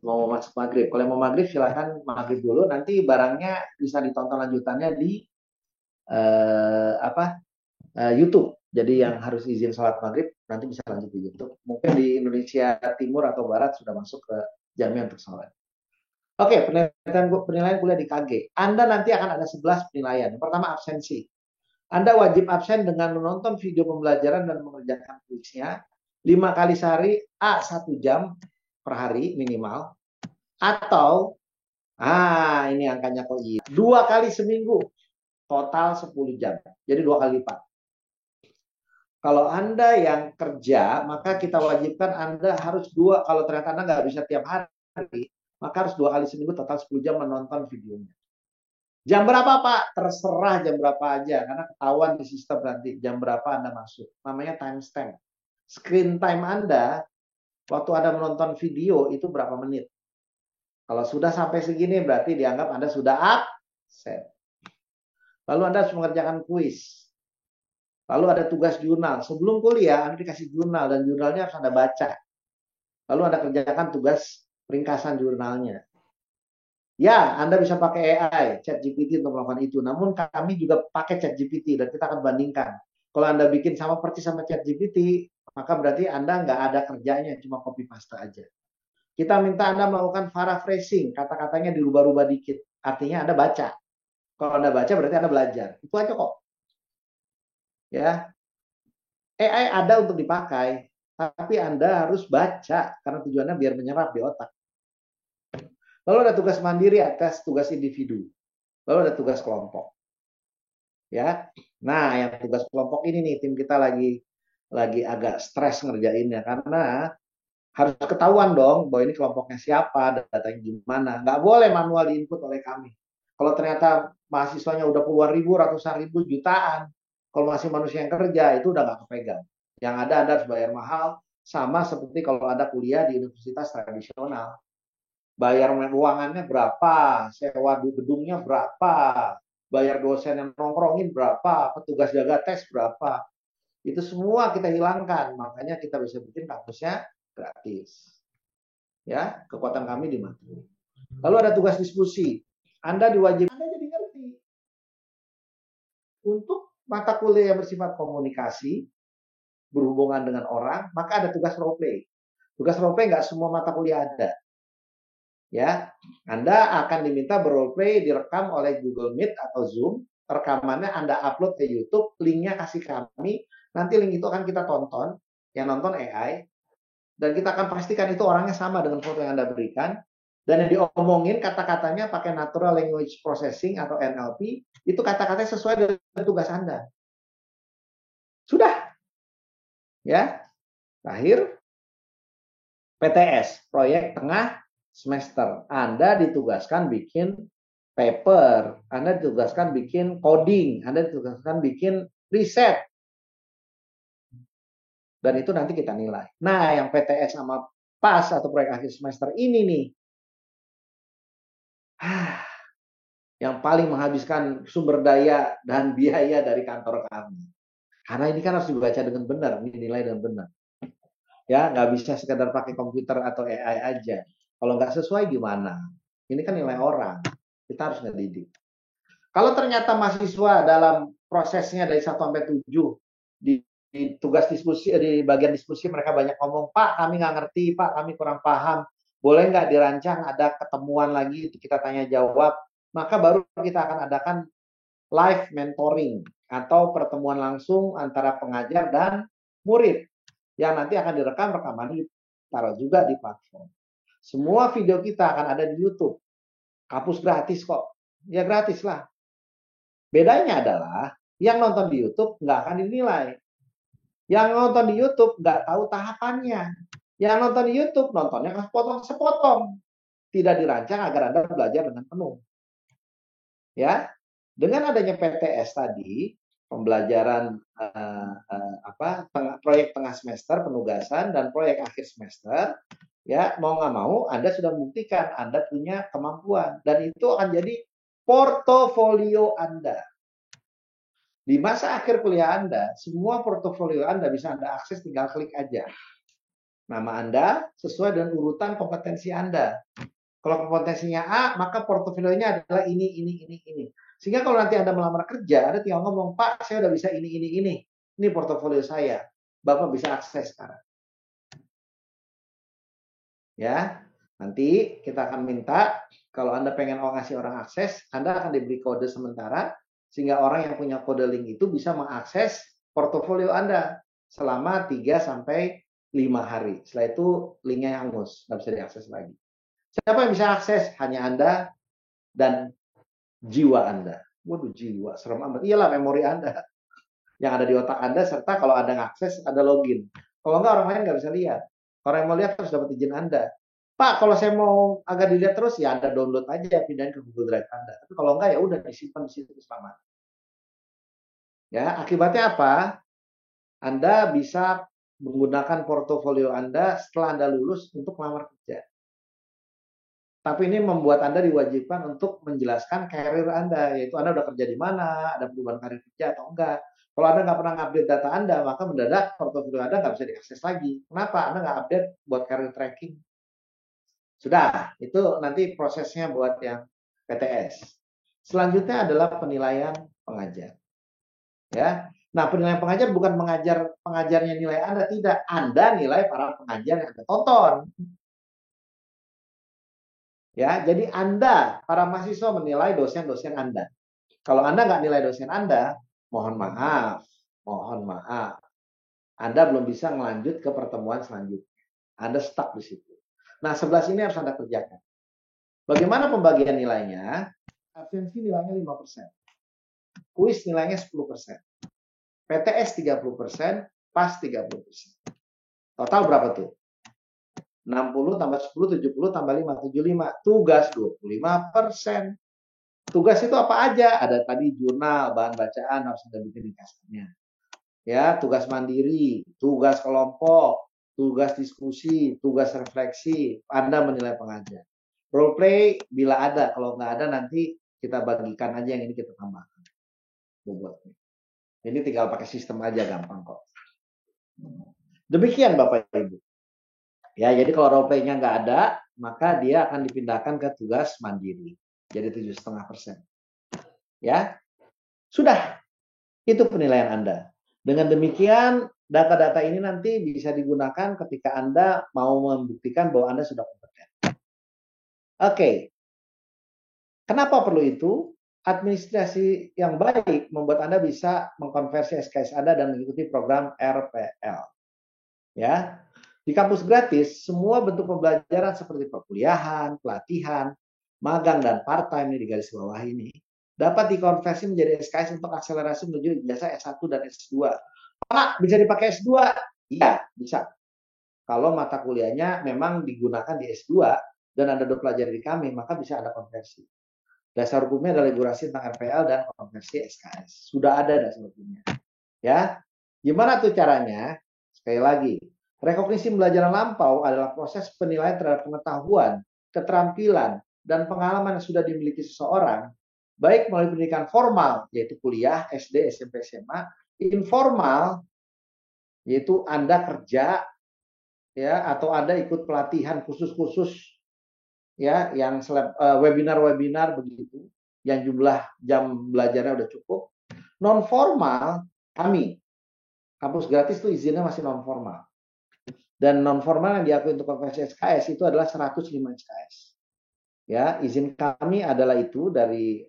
Mau masuk maghrib. Kalau mau maghrib silakan maghrib dulu. Nanti barangnya bisa ditonton lanjutannya di YouTube. Jadi yang harus izin sholat maghrib nanti bisa lanjut di YouTube. Mungkin di Indonesia Timur atau Barat sudah masuk ke jamnya untuk sholat. Oke, penilaian kuliah di KG. Anda nanti akan ada 11 penilaian. Yang pertama absensi. Anda wajib absen dengan menonton video pembelajaran dan mengerjakan kuisnya 5 kali sehari, 1 jam per hari minimal. Atau, ini angkanya kok iya. 2 kali seminggu, total 10 jam. Jadi 2 kali lipat. Kalau Anda yang kerja, maka kita wajibkan Anda harus kalau ternyata Anda nggak bisa tiap hari, maka harus 2 kali seminggu total 10 jam menonton videonya. Jam berapa Pak? Terserah jam berapa aja, karena ketahuan di sistem nanti jam berapa Anda masuk. Namanya timestamp. Screen time Anda, waktu Anda menonton video itu berapa menit. Kalau sudah sampai segini berarti dianggap Anda sudah absen. Lalu Anda harus mengerjakan kuis. Lalu ada tugas jurnal. Sebelum kuliah, Anda dikasih jurnal, dan jurnalnya harus Anda baca. Lalu Anda kerjakan tugas ringkasan jurnalnya. Ya, Anda bisa pakai AI, ChatGPT untuk melakukan itu. Namun kami juga pakai ChatGPT, dan kita akan bandingkan. Kalau Anda bikin sama persis sama ChatGPT, maka berarti Anda nggak ada kerjanya, cuma copy paste aja. Kita minta Anda melakukan paraphrasing, kata-katanya dirubah-rubah dikit. Artinya Anda baca. Kalau Anda baca berarti Anda belajar. Itu aja kok. Ya, AI ada untuk dipakai, tapi Anda harus baca karena tujuannya biar menyerap di otak. Lalu ada tugas mandiri atas tugas individu. Lalu ada tugas kelompok. Ya. Nah, yang tugas kelompok ini nih tim kita lagi agak stres ngerjainnya karena harus ketahuan dong bahwa ini kelompoknya siapa, datanya gimana. Nggak boleh manual diinput oleh kami. Kalau ternyata mahasiswanya udah puluhan ribu, ratusan ribu, jutaan, Kalau masih manusia yang kerja, itu udah nggak kepegang. Yang ada Anda harus bayar mahal, sama seperti kalau Anda kuliah di universitas tradisional. Bayar ruangannya berapa, sewa gedungnya berapa, bayar dosen yang nongkrongin berapa, petugas jaga tes berapa. Itu semua kita hilangkan, makanya kita bisa bikin kampusnya gratis. Ya, kekuatan kami di materi. Lalu ada tugas diskusi. Anda diwajibkan, Anda jadi ngerti. Untuk mata kuliah yang bersifat komunikasi, berhubungan dengan orang, maka ada tugas role play. Tugas role play nggak semua mata kuliah ada. Ya, Anda akan diminta berrole play direkam oleh Google Meet atau Zoom. Rekamannya Anda upload ke YouTube, linknya kasih kami. Nanti link itu akan kita tonton, yang nonton AI, dan kita akan pastikan itu orangnya sama dengan foto yang Anda berikan. Dan yang diomongin kata-katanya pakai Natural Language Processing atau NLP, itu kata-katanya sesuai dengan tugas Anda. Sudah. Ya. Terakhir, PTS, proyek tengah semester. Anda ditugaskan bikin paper, Anda ditugaskan bikin coding, Anda ditugaskan bikin riset. Dan itu nanti kita nilai. Nah, yang PTS sama PAS atau proyek akhir semester ini nih, yang paling menghabiskan sumber daya dan biaya dari kantor kami. Karena ini kan harus dibaca dengan benar, dinilai dengan benar. Ya, nggak bisa sekedar pakai komputer atau AI aja. Kalau nggak sesuai gimana? Ini kan nilai orang. Kita harus ngedidik. Kalau ternyata mahasiswa dalam prosesnya dari 1 sampai 7 di tugas diskusi, di bagian diskusi mereka banyak ngomong, Pak kami nggak ngerti, Pak kami kurang paham, boleh nggak dirancang ada ketemuan lagi kita tanya jawab, maka baru kita akan adakan live mentoring atau pertemuan langsung antara pengajar dan murid yang nanti akan direkam, rekamannya ditaruh juga di platform. Semua video kita akan ada di YouTube. Kampus gratis kok. Ya gratis lah. Bedanya adalah yang nonton di YouTube nggak akan dinilai. Yang nonton di YouTube nggak tahu tahapannya. Yang nonton di YouTube nontonnya sepotong-sepotong. Tidak dirancang agar Anda belajar dengan penuh. Ya, dengan adanya PTS tadi, pembelajaran proyek tengah semester, penugasan dan proyek akhir semester, ya mau nggak mau Anda sudah membuktikan Anda punya kemampuan dan itu akan jadi portofolio Anda. Di masa akhir kuliah Anda, semua portofolio Anda bisa Anda akses, tinggal klik aja. Nama Anda sesuai dengan urutan kompetensi Anda. Kalau kompetensinya A, maka portofolionya adalah ini. Sehingga kalau nanti Anda melamar kerja, Anda tinggal ngomong, Pak, saya udah bisa ini. Ini portofolio saya. Bapak bisa akses sekarang. Ya, nanti kita akan minta, kalau Anda pengen ngasih orang akses, Anda akan diberi kode sementara, sehingga orang yang punya kode link itu bisa mengakses portofolio Anda selama 3-5 hari. Setelah itu linknya hangus, nggak bisa diakses lagi. Siapa yang bisa akses? Hanya Anda dan jiwa Anda. Waduh, jiwa, serem amat. Iyalah, memori Anda yang ada di otak Anda, serta kalau Anda ngakses, ada login. Kalau enggak, orang lain nggak bisa lihat. Orang yang mau lihat harus dapat izin Anda. Pak, kalau saya mau agak dilihat terus, ya Anda download aja, pindahin ke Google Drive Anda. Tapi kalau enggak, ya udah disimpan di situ selama. Ya, akibatnya apa? Anda bisa menggunakan portofolio Anda setelah Anda lulus untuk melamar kerja. Tapi ini membuat Anda diwajibkan untuk menjelaskan karir Anda, yaitu Anda udah kerja di mana, ada perubahan karir kerja atau enggak. Kalau Anda nggak pernah update data Anda, maka mendadak portofolio Anda nggak bisa diakses lagi. Kenapa? Anda nggak update buat karir tracking. Sudah, itu nanti prosesnya buat yang PTS. Selanjutnya adalah penilaian pengajar. Ya, nah penilaian pengajar bukan pengajarnya nilai Anda, tidak. Anda nilai para pengajar yang Anda tonton. Ya, jadi Anda, para mahasiswa menilai dosen-dosen Anda. Kalau Anda nggak nilai dosen Anda, mohon maaf. Anda belum bisa melanjut ke pertemuan selanjutnya. Anda stuck di situ. Nah, 11 ini harus Anda kerjakan. Bagaimana pembagian nilainya? Absensi nilainya 5%. Kuis nilainya 10%. PTS 30%, PAS 30%. Total berapa tuh? 60 tambah 10, 70 tambah 5, 75. Tugas 25%. Tugas itu apa aja? Ada tadi jurnal, bahan bacaan, harus ada bikin ringkasannya. Ya, tugas mandiri, tugas kelompok, tugas diskusi, tugas refleksi, Anda menilai pengajar. Role play bila ada, kalau nggak ada nanti kita bagikan aja yang ini kita tambahkan. Bobotnya. Ini tinggal pakai sistem aja gampang kok. Demikian Bapak Ibu. Ya, jadi kalau role play-nya nggak ada, maka dia akan dipindahkan ke tugas mandiri. Jadi 7,5%. Ya, sudah. Itu penilaian Anda. Dengan demikian, data-data ini nanti bisa digunakan ketika Anda mau membuktikan bahwa Anda sudah kompeten. Oke. Kenapa perlu itu? Administrasi yang baik membuat Anda bisa mengkonversi SKS Anda dan mengikuti program RPL. Ya. Di kampus gratis, semua bentuk pembelajaran seperti perkuliahan, pelatihan, magang, dan part-time di garis bawah ini dapat dikonversi menjadi SKS untuk akselerasi menuju ijazah S1 dan S2. Pak, bisa dipakai S2? Iya, bisa. Kalau mata kuliahnya memang digunakan di S2 dan Anda udah pelajari di kami, maka bisa Anda konversi. Dasar hukumnya adalah regulasi tentang RPL dan konversi SKS. Sudah ada dasar hukumnya. Ya. Gimana tuh caranya? Sekali lagi, rekognisi pembelajaran lampau adalah proses penilaian terhadap pengetahuan, keterampilan, dan pengalaman yang sudah dimiliki seseorang, baik melalui pendidikan formal, yaitu kuliah, SD, SMP, SMA, informal, yaitu Anda kerja, ya, atau Anda ikut pelatihan khusus-khusus, ya, yang webinar-webinar begitu, yang jumlah jam belajarnya udah cukup. Non formal, kami kampus gratis itu izinnya masih non formal. Dan non formal yang diakui untuk konversi SKS itu adalah 105 SKS. Ya, izin kami adalah itu dari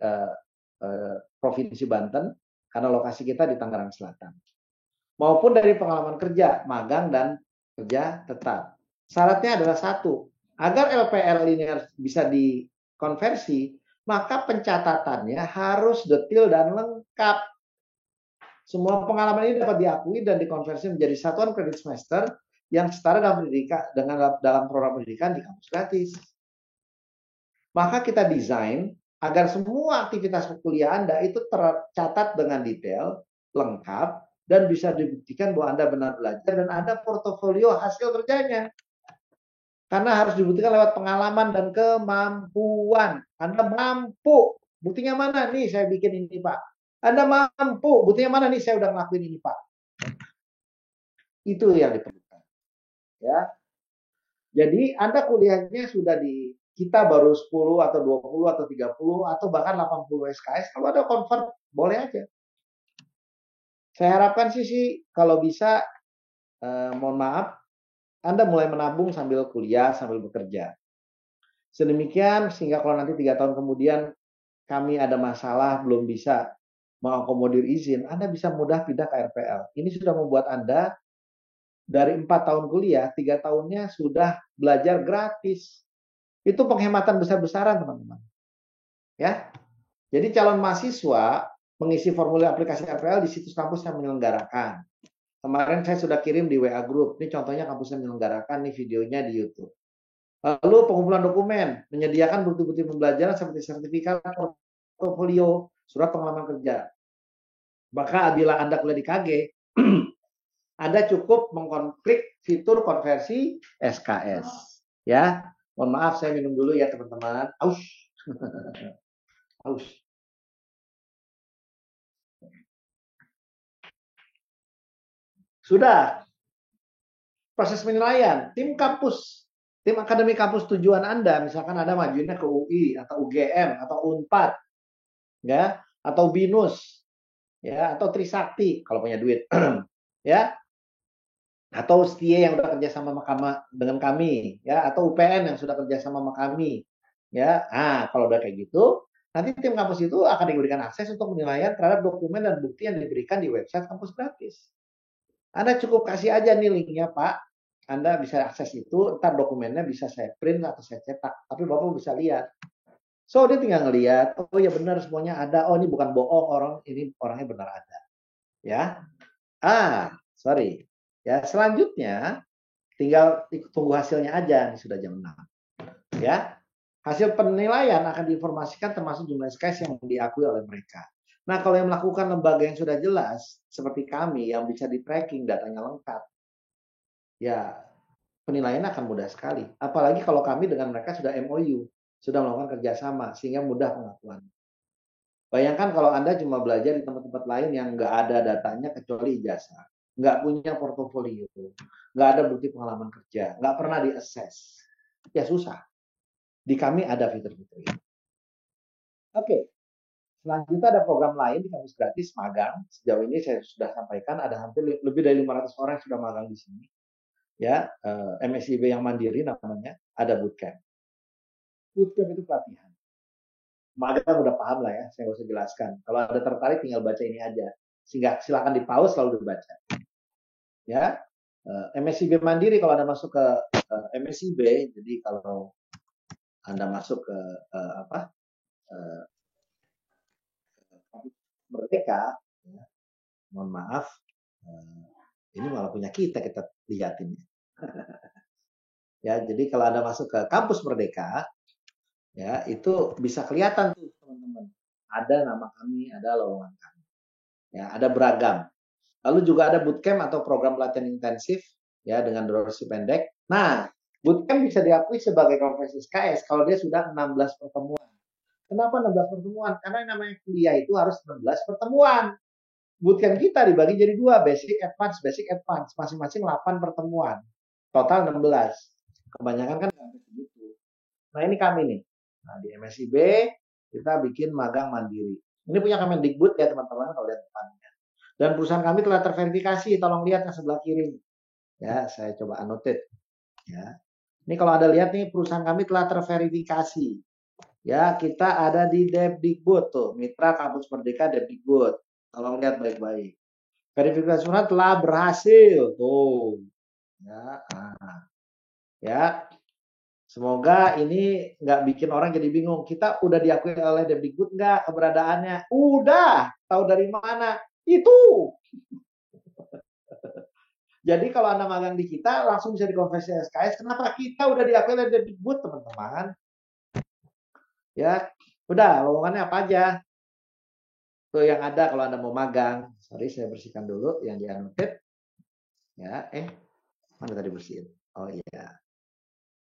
Provinsi Banten karena lokasi kita di Tangerang Selatan. Maupun dari pengalaman kerja, magang dan kerja tetap. Syaratnya adalah satu, agar LPL ini bisa dikonversi, maka pencatatannya harus detail dan lengkap. Semua pengalaman ini dapat diakui dan dikonversi menjadi satuan kredit semester yang setara dalam program pendidikan di kampus gratis. Maka kita desain agar semua aktivitas kuliah Anda itu tercatat dengan detail, lengkap, dan bisa dibuktikan bahwa Anda benar belajar dan ada portofolio hasil kerjanya. Karena harus dibuktikan lewat pengalaman dan kemampuan. Anda mampu. Buktinya mana? Nih saya bikin ini Pak. Anda mampu. Buktinya mana? Nih saya udah ngelakuin ini Pak. Itu yang diperlukan. Ya. Jadi Anda kuliahnya sudah di kita baru 10 atau 20 atau 30 atau bahkan 80 SKS. Kalau ada convert boleh aja. Saya harapkan sih kalau bisa mohon maaf Anda mulai menabung sambil kuliah, sambil bekerja. Sedemikian sehingga kalau nanti 3 tahun kemudian kami ada masalah belum bisa mengakomodir izin, Anda bisa mudah pindah ke RPL. Ini sudah membuat Anda dari 4 tahun kuliah, 3 tahunnya sudah belajar gratis. Itu penghematan besar-besaran, teman-teman. Ya. Jadi calon mahasiswa mengisi formulir aplikasi RPL di situs kampus yang menyelenggarakan. Kemarin saya sudah kirim di WA Group. Ini contohnya kampus yang menyelenggarakan, nih videonya di YouTube. Lalu pengumpulan dokumen, menyediakan bukti-bukti pembelajaran seperti sertifikat, portofolio, surat pengalaman kerja. Maka bila Anda kuliah di KG, Anda cukup mengklik fitur konversi SKS. Ya, mohon maaf saya minum dulu ya teman-teman. Aus. Aus. Sudah. Proses penilaian, tim kampus, tim akademi kampus tujuan Anda, misalkan Anda majunya ke UI atau UGM atau Unpad, ya, atau BINUS, ya, atau Trisakti kalau punya duit, ya, atau STIE yang sudah kerja sama dengan kami, ya, atau UPN yang sudah kerja sama kami, ya. Nah, kalau udah kayak gitu, nanti tim kampus itu akan diberikan akses untuk penilaian terhadap dokumen dan bukti yang diberikan di website kampus gratis. Anda cukup kasih aja nih linknya Pak. Anda bisa akses itu, ntar dokumennya bisa saya print atau saya cetak. Tapi Bapak bisa lihat. So, dia tinggal ngelihat, oh ya benar semuanya ada. Oh ini bukan bohong, ini orangnya benar ada. Ya. Sorry. Ya, selanjutnya tinggal tunggu hasilnya aja. Ini sudah jam 6. Ya. Hasil penilaian akan diinformasikan termasuk jumlah SKS yang diakui oleh mereka. Nah, kalau yang melakukan lembaga yang sudah jelas, seperti kami yang bisa di-tracking, datanya lengkap, ya penilaian akan mudah sekali. Apalagi kalau kami dengan mereka sudah MOU, sudah melakukan kerjasama, sehingga mudah pengakuan. Bayangkan kalau Anda cuma belajar di tempat-tempat lain yang nggak ada datanya kecuali ijazah, nggak punya portofolio, nggak ada bukti pengalaman kerja, nggak pernah di-assess, ya susah. Di kami ada fitur-fitur itu. Oke, selanjutnya ada program lain di kampus gratis magang. Sejauh ini saya sudah sampaikan ada hampir lebih dari 500 orang yang sudah magang di sini. Ya, MSIB yang mandiri namanya, ada bootcamp. Bootcamp itu pelatihan. Magang udah paham lah ya, saya nggak usah jelaskan. Kalau ada tertarik tinggal baca ini aja. Sehingga silakan di pause lalu dibaca. Ya, MSIB mandiri kalau Anda masuk ke MSIB, jadi kalau Anda masuk ke apa? Merdeka, ya, mohon maaf, ini malah punya kita lihatin. Ya, jadi kalau Anda masuk ke kampus Merdeka, ya itu bisa kelihatan tuh teman-teman. Ada nama kami, ada lowongan kami. Ya, ada beragam. Lalu juga ada bootcamp atau program pelatihan intensif ya dengan durasi pendek. Nah, bootcamp bisa diakui sebagai konversi SKS kalau dia sudah 16 pertemuan. Kenapa 16 pertemuan? Karena yang namanya kuliah itu harus 16 pertemuan. Bootcamp kita dibagi jadi dua, basic, advance, masing-masing 8 pertemuan. Total 16. Kebanyakan kan nggak begitu. Nah, ini kami nih. Nah, di MSIB kita bikin magang mandiri. Ini punya Kemendikbud ya teman-teman kalau lihat depannya. Dan perusahaan kami telah terverifikasi, tolong lihat yang sebelah kiri. Ya, saya coba annotate. Ya. Ini kalau Anda lihat nih perusahaan kami telah terverifikasi. Ya, kita ada di Depdikbud tuh, Mitra Kampus Merdeka Depdikbud. Tolong lihat baik-baik. Verifikasi telah berhasil tuh. Ya, ya. Semoga ini nggak bikin orang jadi bingung. Kita udah diakui oleh Depdikbud nggak keberadaannya? Udah. Tahu dari mana? Itu. Jadi kalau Anda magang di kita langsung bisa dikonversi SKS. Kenapa? Kita udah diakui oleh Depdikbud, teman-teman. Ya, udah lowongannya apa aja? Tuh yang ada kalau Anda mau magang. Sorry, saya bersihkan dulu yang di annotate. Ya, mana tadi bersihin? Oh iya.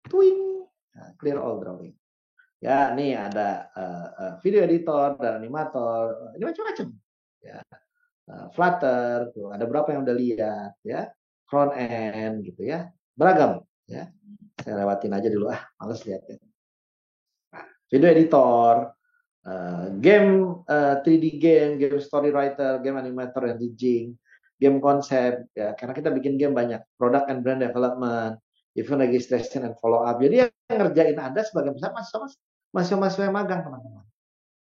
Twing. Nah, clear all drawing. Ya, nih ada video editor dan animator. Ini macam-macam. Ya. Flutter, tuh ada berapa yang udah lihat ya, front end gitu ya, beragam ya. Saya lewatin aja dulu males lihat ya. Nah, video editor, game 3D game story writer, game animator and staging, game konsep ya, karena kita bikin game banyak, product and brand development, event registration and follow up. Jadi yang ngerjain Anda sebagai mahasiswa yang magang teman-teman.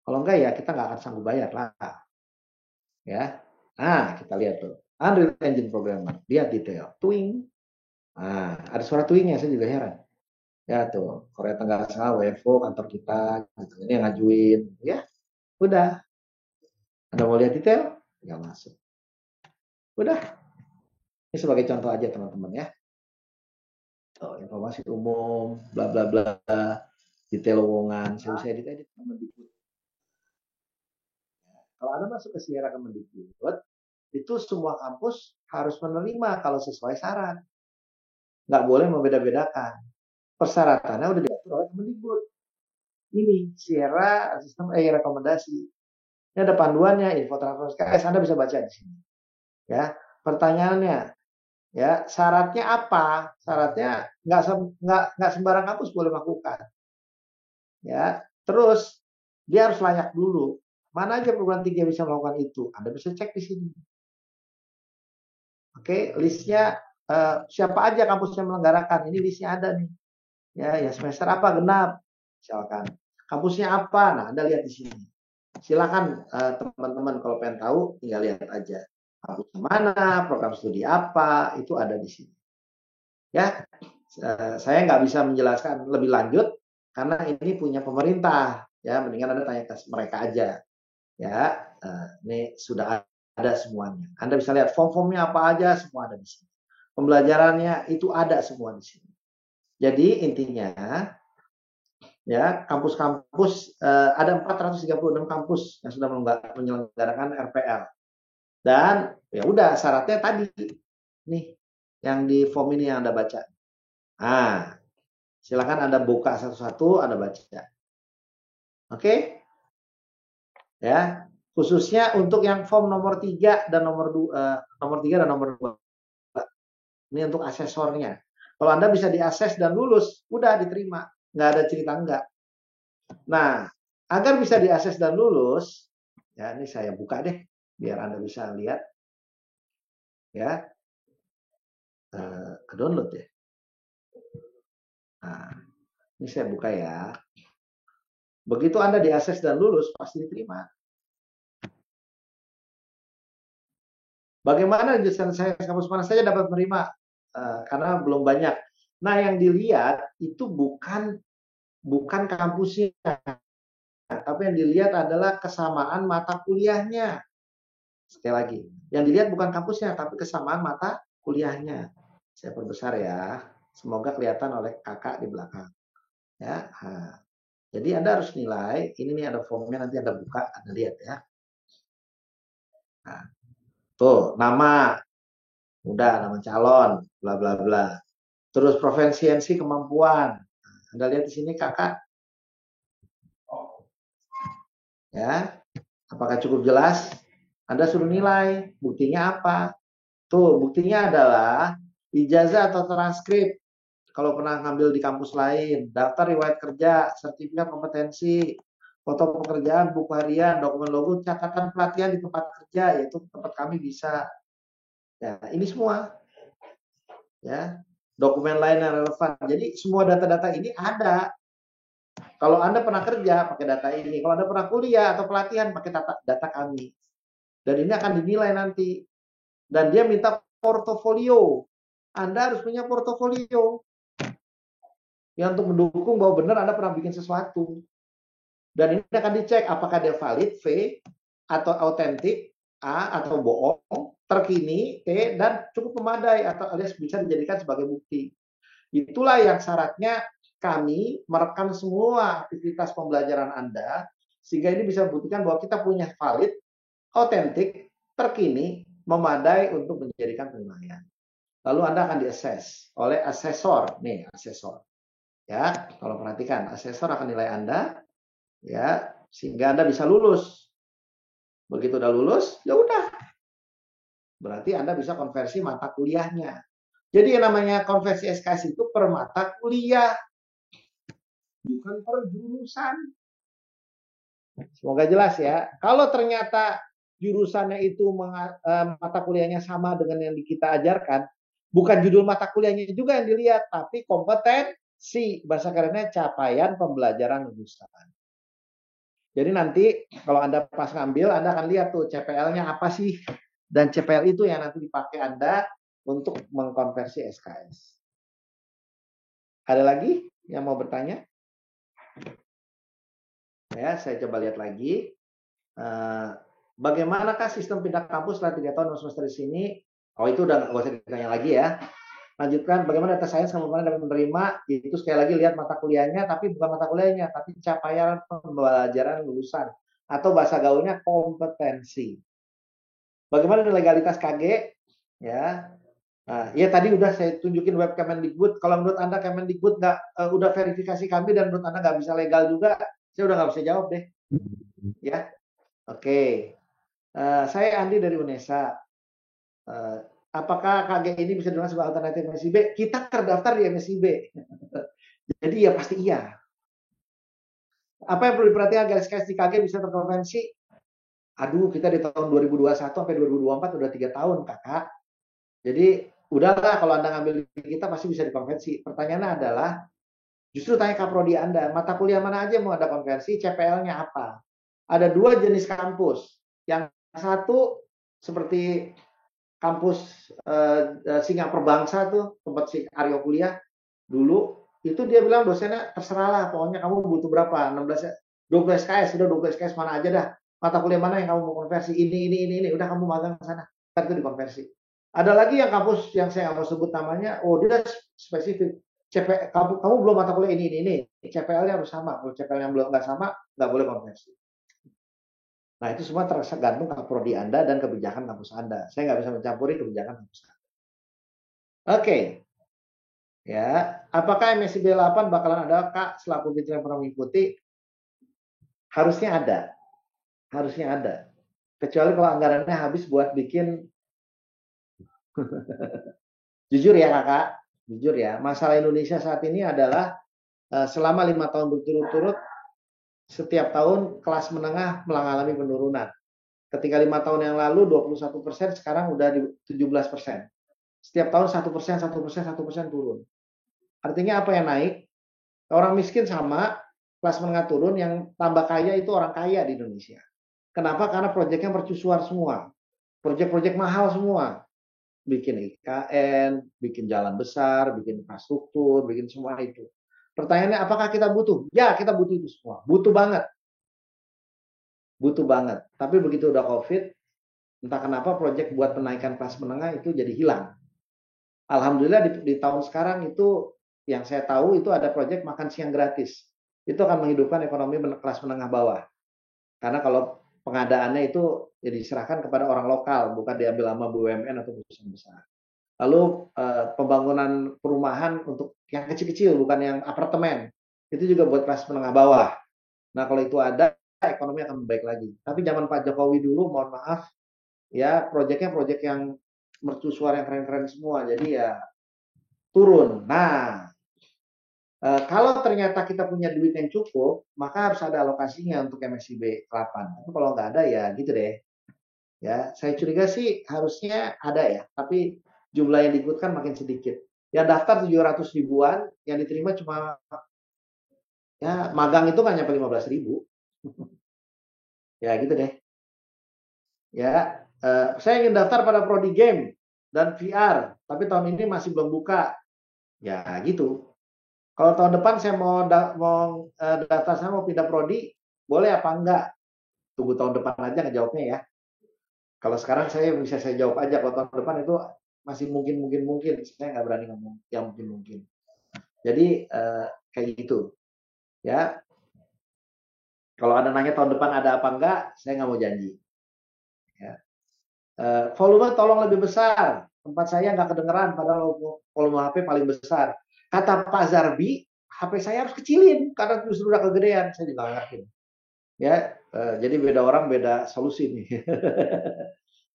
Kalau enggak ya kita nggak akan sanggup bayar lah ya. Nah, kita lihat tuh. Unreal Engine Programmer. Lihat detail. Twing. Nah, ada suara twingnya, saya juga heran. Ya tuh, Korea Tenggara sana, WFO, kantor kita. Gitu. Ini yang ngajuin. Ya, udah. Anda mau lihat detail? Tinggal masuk. Udah. Ini sebagai contoh aja teman-teman ya. Tuh, informasi umum, bla bla bla. Detail lowongan. Saya bisa edit Kemendikbud. Kalau Anda masuk ke Sierra Kemendikbud, itu semua kampus harus menerima kalau sesuai syarat. Nggak boleh membeda-bedakan. Persyaratannya udah diatur oleh Kemendikbud. Ini Sierra sistem rekomendasi. Ini ada panduannya, info transfer SKS, Anda bisa baca di sini. Ya, pertanyaannya, ya syaratnya apa? Syaratnya nggak sembarang kampus boleh melakukan. Ya, terus dia harus layak dulu. Mana aja perguruan tinggi yang bisa melakukan itu? Anda bisa cek di sini. Oke, listnya siapa aja kampus yang melenggarakan? Ini listnya ada nih. Ya semester apa genap, misalkan. Kampusnya apa? Nah, Anda lihat di sini. Silakan teman-teman kalau pengen tahu tinggal lihat aja. Kampusnya mana, program studi apa, itu ada di sini. Ya, saya nggak bisa menjelaskan lebih lanjut karena ini punya pemerintah. Ya, mendingan Anda tanya ke mereka aja. Ya, ini sudah ada semuanya. Anda bisa lihat form-formnya apa aja, semua ada di sini. Pembelajarannya itu ada semua di sini. Jadi intinya Ya, kampus-kampus ada 436 kampus yang sudah menyelenggarakan RPL. Dan ya udah syaratnya tadi nih yang di form ini yang Anda baca. Nah, silakan Anda buka satu-satu, Anda baca. Oke? Ya. Khususnya untuk yang form nomor 3 dan nomor 2, nomor 3 dan nomor 2. Ini untuk asesornya. Kalau Anda bisa diakses dan lulus, udah diterima. Nggak ada cerita enggak. Nah, agar bisa diakses dan lulus, ya ini saya buka deh, biar Anda bisa lihat. Ya, ke download ya. Nah, ini saya buka ya. Begitu Anda diakses dan lulus, pasti diterima. Bagaimana jurusan saya kampus mana saja dapat menerima? Karena belum banyak. Nah, yang dilihat itu bukan kampusnya, tapi yang dilihat adalah kesamaan mata kuliahnya. Sekali lagi, yang dilihat bukan kampusnya, tapi kesamaan mata kuliahnya. Saya perbesar ya. Semoga kelihatan oleh kakak di belakang. Ya. Nah, jadi Anda harus nilai. Ini nih ada formnya, nanti Anda buka, Anda lihat ya. Nah, tuh nama, udah nama calon, bla bla bla. Terus proficiency kemampuan. Anda lihat di sini kakak, ya. Apakah cukup jelas? Anda suruh nilai. Buktinya apa? Tuh, buktinya adalah ijazah atau transkrip kalau pernah ngambil di kampus lain, daftar riwayat kerja, sertifikat kompetensi, foto pekerjaan, buku harian, dokumen logo, catatan pelatihan di tempat kerja, yaitu tempat kami bisa. Ya, ini semua ya. Dokumen lain yang relevan. Jadi semua data-data ini ada. Kalau Anda pernah kerja pakai data ini, kalau Anda pernah kuliah atau pelatihan pakai data kami. Dan ini akan dinilai nanti. Dan dia minta portofolio. Anda harus punya portofolio yang untuk mendukung bahwa benar Anda pernah bikin sesuatu. Dan ini akan dicek apakah dia valid, V, atau autentik, A, atau bohong, terkini, T, dan cukup memadai atau alias bisa dijadikan sebagai bukti. Itulah yang syaratnya kami merekam semua aktivitas pembelajaran Anda, sehingga ini bisa membuktikan bahwa kita punya valid, autentik, terkini, memadai untuk menjadikan penilaian. Lalu Anda akan diakses oleh asesor. Nih, asesor. Ya, kalau perhatikan, asesor akan nilai Anda, ya, sehingga Anda bisa lulus. Begitu udah lulus, ya udah. Berarti Anda bisa konversi mata kuliahnya. Jadi yang namanya konversi SKS itu per mata kuliah, bukan per jurusan. Semoga jelas ya. Kalau ternyata jurusannya itu mata kuliahnya sama dengan yang kita ajarkan, bukan judul mata kuliahnya juga yang dilihat, tapi kompetensi, bahasa kerennya capaian pembelajaran lulusan. Jadi nanti kalau Anda pas ngambil, Anda akan lihat tuh CPL-nya apa sih, dan CPL itu yang nanti dipakai Anda untuk mengkonversi SKS. Ada lagi yang mau bertanya? Ya, saya coba lihat lagi. Bagaimanakah sistem pindah kampus setelah 3 tahun semester di sini? Oh, itu udah nggak usah ditanya lagi ya. Lanjutkan, bagaimana data sains kamu dapat menerima? Itu sekali lagi lihat mata kuliahnya, tapi bukan mata kuliahnya, tapi capaian pembelajaran lulusan. Atau bahasa gaulnya kompetensi. Bagaimana dengan legalitas KG? Ya, nah, ya tadi udah saya tunjukin web Kemendikbud. Kalau menurut Anda Kemendikbud udah verifikasi kami dan menurut Anda nggak bisa legal juga, saya udah nggak bisa jawab deh. Ya, oke. Saya Andi dari UNESA. Apakah KG ini bisa digunakan sebagai alternatif MSIB? Kita terdaftar di MSIB. Jadi ya pasti iya. Apa yang perlu diperhatikan agar SKS di KG bisa terkonvensi? Aduh, kita di tahun 2021 sampai 2024 udah 3 tahun, kakak. Jadi udahlah, kalau Anda ngambil di kita pasti bisa dikonversi. Pertanyaannya adalah, justru tanya kaprodi Anda, mata kuliah mana aja mau ada konversi, CPL-nya apa? Ada 2 jenis kampus. Yang satu seperti kampus Singapura Bangsa tuh, tempat si Aryo kuliah dulu, itu dia bilang dosennya terserah lah, pokoknya kamu butuh berapa, 16, 12 SKS, udah 12 SKS mana aja dah. Mata kuliah mana yang kamu mau konversi, ini, udah kamu magang ke sana, kan itu dikonversi. Ada lagi yang kampus yang saya nggak mau sebut namanya, oh dia spesifik, kamu belum mata kuliah ini, CPL-nya harus sama. Kalau CPL yang belum nggak sama, nggak boleh konversi. Nah, itu semua tergantung ke prodi Anda dan kebijakan kampus Anda. Saya nggak bisa mencampuri kebijakan kampus Anda. Oke, ya. Apakah MSIB 8 bakalan ada, Kak, selaku mitra yang pernah mengikuti? Harusnya ada. Harusnya ada. Kecuali kalau anggarannya habis buat bikin, jujur ya kakak, jujur ya, masalah Indonesia saat ini adalah selama 5 tahun berturut-turut, setiap tahun kelas menengah mengalami penurunan. Ketika 5 tahun yang lalu 21%, sekarang udah di 17%. Setiap tahun 1%, 1%, 1% turun. Artinya apa yang naik? Orang miskin sama, kelas menengah turun, yang tambah kaya itu orang kaya di Indonesia. Kenapa? Karena proyeknya mercusuar semua. Proyek-proyek mahal semua. Bikin IKN, bikin jalan besar, bikin infrastruktur, bikin semua itu. Pertanyaannya, apakah kita butuh? Ya, kita butuh itu semua. Butuh banget. Butuh banget. Tapi begitu udah COVID, entah kenapa proyek buat penaikan kelas menengah itu jadi hilang. Alhamdulillah di tahun sekarang itu, yang saya tahu itu ada proyek makan siang gratis. Itu akan menghidupkan ekonomi kelas menengah bawah. Karena kalau pengadaannya itu ya diserahkan kepada orang lokal, bukan diambil sama BUMN atau perusahaan besar. Lalu pembangunan perumahan untuk yang kecil-kecil, bukan yang apartemen, itu juga buat kelas menengah bawah. Nah, kalau itu ada, ekonomi akan baik lagi. Tapi zaman Pak Jokowi dulu, mohon maaf, ya proyeknya proyek yang mercusuar yang keren-keren semua. Jadi ya turun. Nah, kalau ternyata kita punya duit yang cukup, maka harus ada alokasinya untuk MSIB 8. Tapi kalau nggak ada ya gitu deh. Ya, saya curiga sih harusnya ada ya, tapi jumlah yang diikutkan makin sedikit. Yang daftar 700 ribuan, yang diterima cuma, ya magang itu kan nyampe 15 ribu. Ya gitu deh. Ya, saya ingin daftar pada prodi game dan VR, tapi tahun ini masih belum buka. Ya gitu. Kalau tahun depan saya mau daftar, saya mau pindah prodi, boleh apa enggak? Tunggu tahun depan aja ngejawabnya ya. Kalau sekarang saya bisa saya jawab aja, kalau tahun depan itu masih mungkin, saya nggak berani ngomong yang mungkin. Jadi kayak gitu ya. Kalau ada nanya tahun depan ada apa enggak, saya nggak mau janji. Ya. Volume tolong lebih besar. Tempat saya nggak kedengeran, padahal volume HP paling besar. Kata Pak Zarbi, HP saya harus kecilin karena justru udah kegedean. Saya juga nggak yakin. Ya, jadi beda orang beda solusi nih.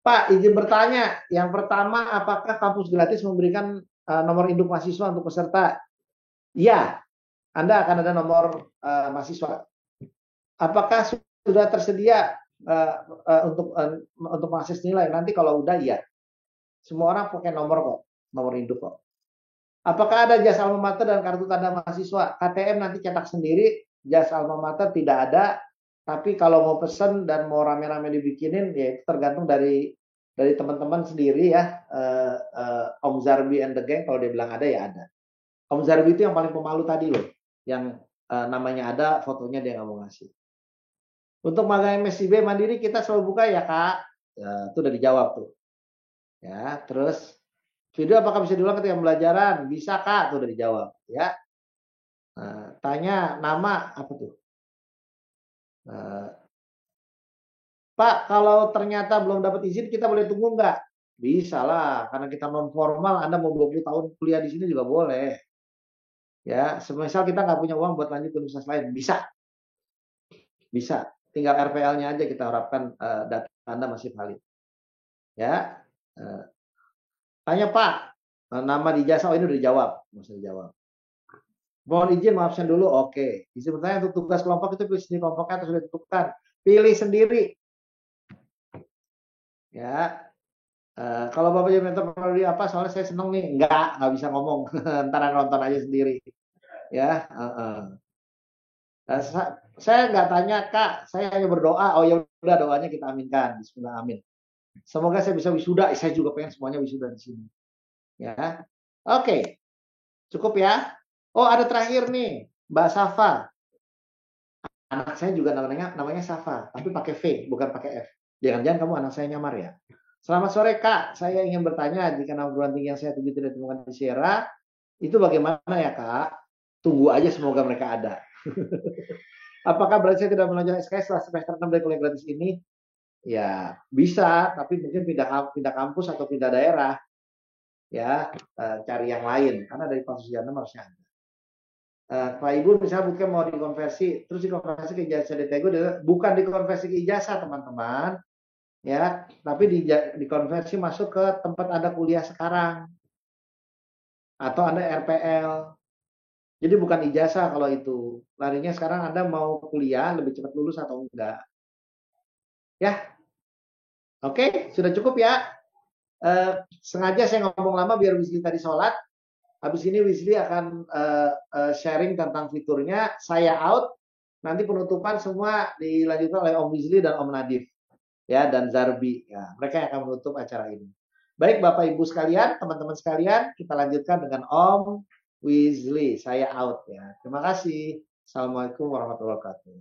Pak, izin bertanya. Yang pertama, apakah kampus gratis memberikan nomor induk mahasiswa untuk peserta? Iya, Anda akan ada nomor mahasiswa. Apakah sudah tersedia untuk akses nilai? Nanti kalau udah iya. Semua orang pakai nomor kok, nomor induk kok. Apakah ada jas alma mater dan kartu tanda mahasiswa? KTM nanti cetak sendiri, jas alma mater tidak ada. Tapi kalau mau pesen dan mau rame-rame dibikinin, ya itu tergantung dari teman-teman sendiri ya. Om Zarbi and the gang, kalau dia bilang ada ya ada. Om Zarbi itu yang paling pemalu tadi loh, yang namanya ada, fotonya dia nggak mau ngasih. Untuk magang MSIB Mandiri kita selalu buka ya Kak. Ya, itu udah dijawab tuh. Ya, terus video apakah bisa diulang ketika pembelajaran? Bisa Kak, itu udah dijawab. Ya, tanya nama apa tuh? Pak, kalau ternyata belum dapat izin, kita boleh tunggu nggak? Bisa lah, karena kita non formal. Anda mau 20 tahun kuliah di sini juga boleh. Ya, semisal kita nggak punya uang buat lanjut ke universitas lain, bisa, bisa. Tinggal RPL-nya aja kita harapkan data Anda masih valid. Ya, tanya Pak, nama di jasa, oh ini udah dijawab, masih dijawab. Mohon izin, mau absen dulu. Oke. Izin bertanya untuk tugas kelompok itu pilih sendiri kelompoknya atau sudah ditentukan? Pilih sendiri. Ya. Kalau Bapak jadi mentor prodi apa? Soalnya saya seneng nih. Nggak bisa ngomong. Ntar nonton aja sendiri. Ya. Saya nggak tanya Kak. Saya hanya berdoa. Oh ya udah, doanya kita aminkan. Bismillah, amin. Semoga saya bisa wisuda. Saya juga pengen semuanya wisuda di sini. Ya. Oke. Cukup ya. Oh ada terakhir nih. Mbak Safa. Anak saya juga namanya Safa, tapi pakai V, bukan pakai F. Jangan-jangan kamu anak saya nyamar ya. Selamat sore Kak, saya ingin bertanya jika nama perguruan tinggi yang saya tuju tidak ditemukan di Sierra, itu bagaimana ya Kak? Tunggu aja semoga mereka ada. Apakah berarti saya tidak melanjutkan SKS setelah semester 6 dari kuliah gratis ini? Ya bisa, tapi mungkin pindah kampus atau pindah daerah, ya cari yang lain karena dari kampus 6 harusnya ada. Pak Ibu misalnya bukan mau dikonversi, terus dikonversi ke ijazah DTG, bukan dikonversi ke ijazah teman-teman, ya, tapi dikonversi masuk ke tempat Anda kuliah sekarang atau Anda RPL. Jadi bukan ijazah kalau itu. Larinya sekarang Anda mau kuliah lebih cepat lulus atau enggak. Ya, oke, sudah cukup ya. Sengaja saya ngomong lama biar Wisli tadi sholat. Habis ini Wisli akan sharing tentang fiturnya. Saya out. Nanti penutupan semua dilanjutkan oleh Om Wisli dan Om Nadif. Ya, dan Zarbi. Ya, mereka yang akan menutup acara ini. Baik Bapak Ibu sekalian, teman-teman sekalian, kita lanjutkan dengan Om Wisli. Saya out ya. Terima kasih. Assalamualaikum warahmatullahi wabarakatuh.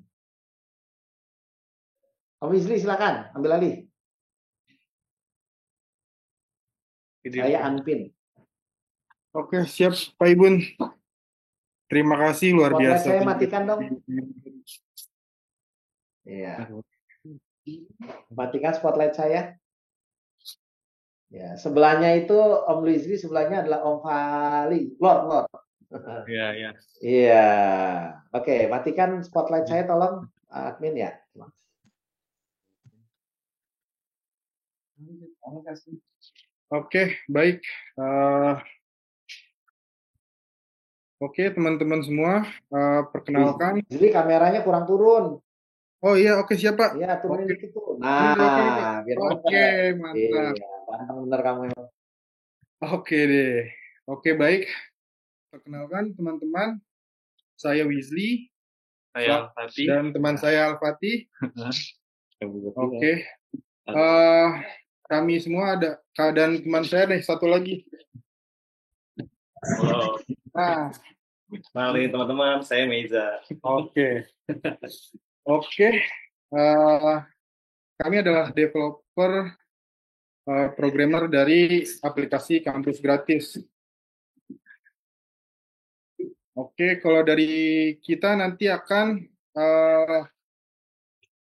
Om Wisli silakan ambil alih. Saya Anpin. Oke, siap Pak Ibun. Terima kasih luar Spotlight biasa. saya matikan dong. Iya. Matikan spotlight saya. Ya, sebelahnya itu Om Wisli, sebelahnya adalah Om Fali. Lord. Iya, iya. Iya. Oke, matikan spotlight saya tolong admin ya. Oke, baik. Oke, teman-teman semua, perkenalkan. Jadi kameranya kurang turun. Oh iya, oke siap Pak. Iya, turunin Oke. dikit tuh. Ini udah oke nih, Pak. Biar Oke, mantap. Iya, ganteng bener kamu. Oke deh. Oke, baik. Perkenalkan teman-teman, saya Wisli. Saya Alfati. Dan teman saya Alfati. Oke. Kami semua ada, dan teman saya nih, satu lagi. Halo. Nah, Kenalin teman-teman, saya Meiza. Oke. Oke. Kami adalah developer programmer dari aplikasi kampus gratis. Oke, kalau dari kita nanti akan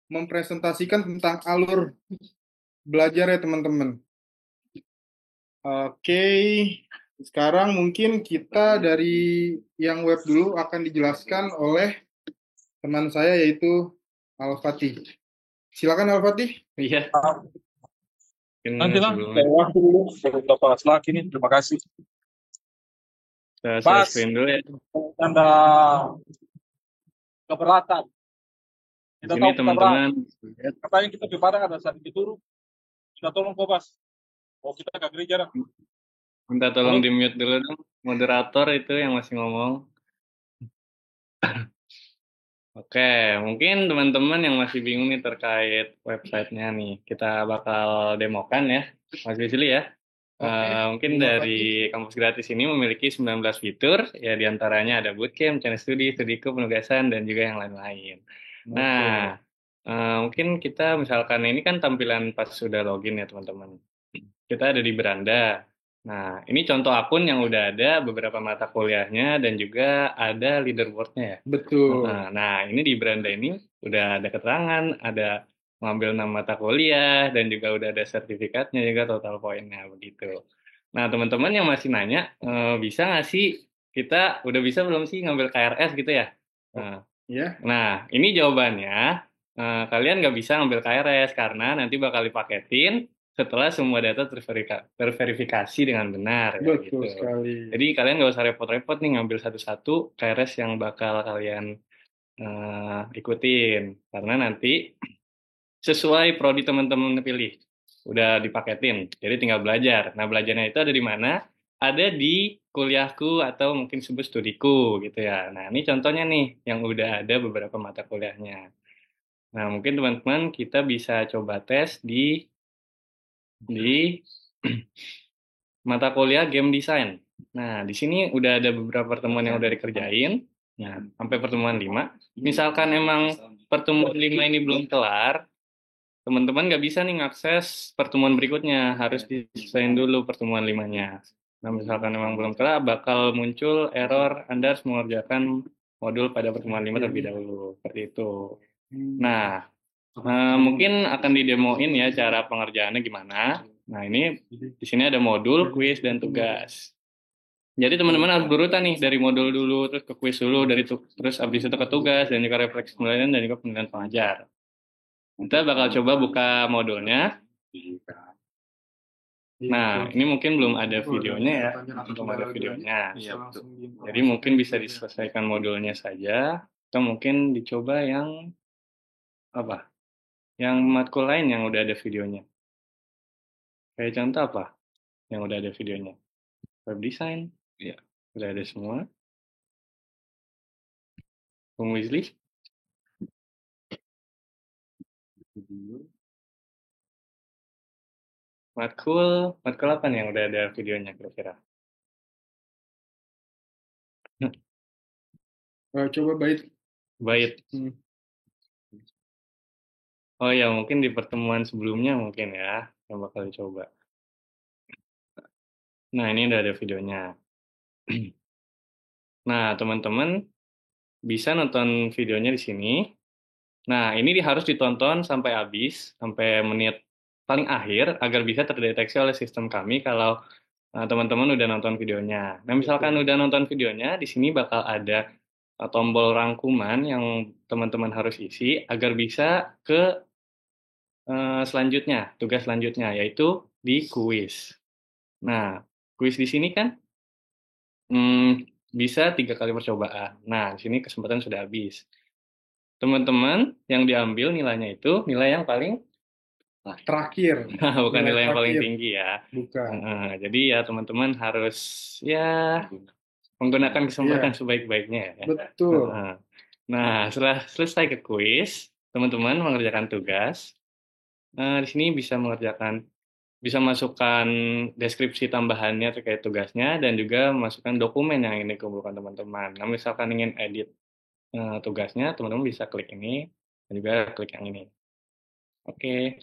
mempresentasikan tentang alur belajar ya teman-teman. Oke, sekarang mungkin kita dari yang web dulu akan dijelaskan oleh teman saya yaitu Al-Fatih. Silakan Al-Fatih. Iya. Nanti lah, waktu dulu beberapa lagi nih. Terima kasih. Saya screen dulu ya. Tanda keberatan. Kita Ini teman-teman. Katanya kita di Padang ada sedikit turun. Kita tolong Bas. Oh kita agak gereja dah. Minta tolong di mute dulu dong. Moderator itu yang masih ngomong. Oke, mungkin teman-teman yang masih bingung nih terkait websitenya nih, kita bakal demokan ya, Mas Wisli ya. Mungkin dari kampus gratis ini memiliki 19 fitur, ya diantaranya ada bootcamp, channel studi, studiku, penugasan, dan juga yang lain-lain. Nah, mungkin kita misalkan ini kan tampilan pas sudah login ya teman-teman. Kita ada di beranda. Nah, ini contoh akun yang udah ada beberapa mata kuliahnya dan juga ada leaderboardnya ya. Betul. Nah, ini di beranda ini udah ada keterangan, ada mengambil nama mata kuliah, dan juga udah ada sertifikatnya juga total poinnya begitu. Nah, teman-teman yang masih nanya, bisa nggak sih kita udah bisa belum sih ngambil KRS gitu ya? Nah, ini jawabannya, kalian nggak bisa ngambil KRS karena nanti bakal dipaketin setelah semua data terverifikasi dengan benar. Betul gitu. sekali. Jadi kalian nggak usah repot-repot nih ngambil satu-satu KRS yang bakal kalian ikutin. Karena nanti sesuai prodi teman-teman pilih. Udah dipaketin, jadi tinggal belajar. Nah, belajarnya itu ada di mana? Ada di kuliahku atau mungkin sebut studiku gitu ya. Nah, ini contohnya nih yang udah ada beberapa mata kuliahnya. Nah, mungkin teman-teman kita bisa coba tes di mata kuliah game design. Nah, di sini udah ada beberapa pertemuan yang udah dikerjain. Nah, sampai pertemuan 5. Misalkan emang pertemuan 5 ini belum kelar, teman-teman nggak bisa nih ngakses pertemuan berikutnya. Harus diselesaikan dulu pertemuan 5-nya. Nah, misalkan memang belum kelar, bakal muncul error Anda harus mengerjakan modul pada pertemuan 5 terlebih dahulu. Seperti itu. Nah, mungkin akan didemoin ya cara pengerjaannya gimana. Nah, ini di sini ada modul, kuis, dan tugas. Jadi teman-teman harus berurutan nih dari modul dulu, terus ke kuis dulu, terus habis itu ke tugas, dan juga refleksi penilaian, dan juga penilaian pengajar. Kita bakal coba buka modulnya. Nah, ini mungkin belum ada videonya ya, belum ada videonya. Jadi mungkin bisa diselesaikan modulnya saja, atau mungkin dicoba yang apa? Yang matkul lain yang udah ada videonya. Kayak contoh apa yang udah ada videonya? Web design, ya, udah ada semua. Bung Wisli, matkul apa nih yang udah ada videonya kira-kira? Coba bait. Baik. Oh ya, mungkin di pertemuan sebelumnya mungkin ya, yang bakal dicoba. Nah, ini udah ada videonya. Nah, teman-teman bisa nonton videonya di sini. Nah, ini harus ditonton sampai habis, sampai menit paling akhir, agar bisa terdeteksi oleh sistem kami kalau teman-teman udah nonton videonya. Nah, misalkan udah nonton videonya, di sini bakal ada tombol rangkuman yang teman-teman harus isi agar bisa ke selanjutnya, tugas selanjutnya, yaitu di kuis. Nah, kuis di sini kan bisa 3 kali percobaan. Nah, di sini kesempatan sudah habis. Teman-teman yang diambil nilainya itu nilai yang paling Terakhir. bukan nilai yang paling terakhir. tinggi ya. Bukan. Jadi ya teman-teman harus ya menggunakan kesempatan sebaik-baiknya ya. Betul. Nah, setelah selesai ke kuis, teman-teman mengerjakan tugas. Di sini bisa masukkan deskripsi tambahannya terkait tugasnya dan juga masukkan dokumen yang ingin dikumpulkan teman-teman. Nah, misalkan ingin edit tugasnya, teman-teman bisa klik ini dan juga klik yang ini. Oke.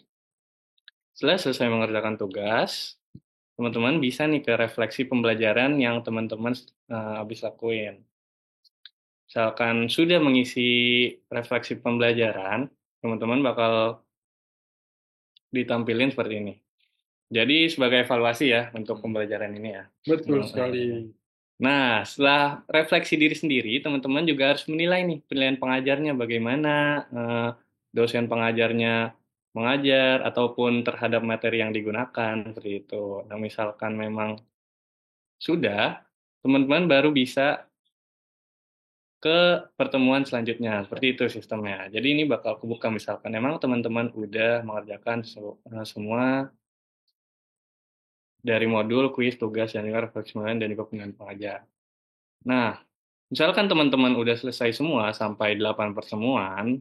Setelah selesai mengerjakan tugas, teman-teman bisa nih ke refleksi pembelajaran yang teman-teman habis lakuin. Misalkan sudah mengisi refleksi pembelajaran, teman-teman bakal ditampilin seperti ini. Jadi sebagai evaluasi ya untuk pembelajaran ini ya. Betul sekali. Nah, setelah refleksi diri sendiri, teman-teman juga harus menilai nih penilaian pengajarnya bagaimana dosen pengajarnya mengajar ataupun terhadap materi yang digunakan seperti itu. Nah, misalkan memang sudah, teman-teman baru bisa ke pertemuan selanjutnya. Seperti itu sistemnya. Jadi ini bakal kebuka misalkan memang teman-teman udah mengerjakan semua dari modul, kuis, tugas, dan juga refleksi penilaian dan juga penilaian pengajar. Nah, misalkan teman-teman udah selesai semua sampai 8 pertemuan,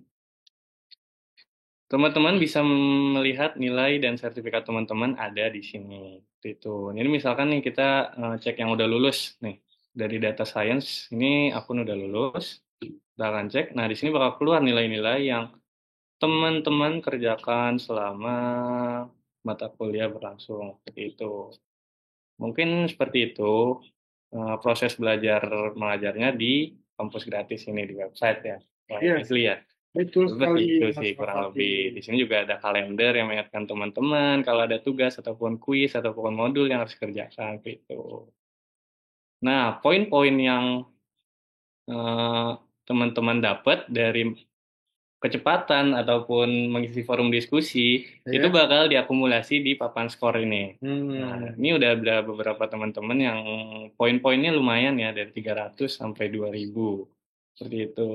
teman-teman bisa melihat nilai dan sertifikat teman-teman ada di sini. Itu. Jadi misalkan nih kita cek yang udah lulus nih dari data science, ini akun udah lulus, kita akan cek. Nah, di sini bakal keluar nilai-nilai yang teman-teman kerjakan selama mata kuliah berlangsung. Seperti itu. Mungkin seperti itu proses belajar mengajarnya di kampus gratis ini di website ya. Asli ya. Betul sekali. Itu sih kurang lebih. Di sini juga ada kalender yang mengingatkan teman-teman kalau ada tugas ataupun kuis ataupun modul yang harus dikerjakan gitu. Nah, poin-poin yang teman-teman dapat dari kecepatan ataupun mengisi forum diskusi itu bakal diakumulasi di papan skor ini. Nah, ini udah ada beberapa teman-teman yang poin-poinnya lumayan ya dari 300 sampai 2000. Seperti itu.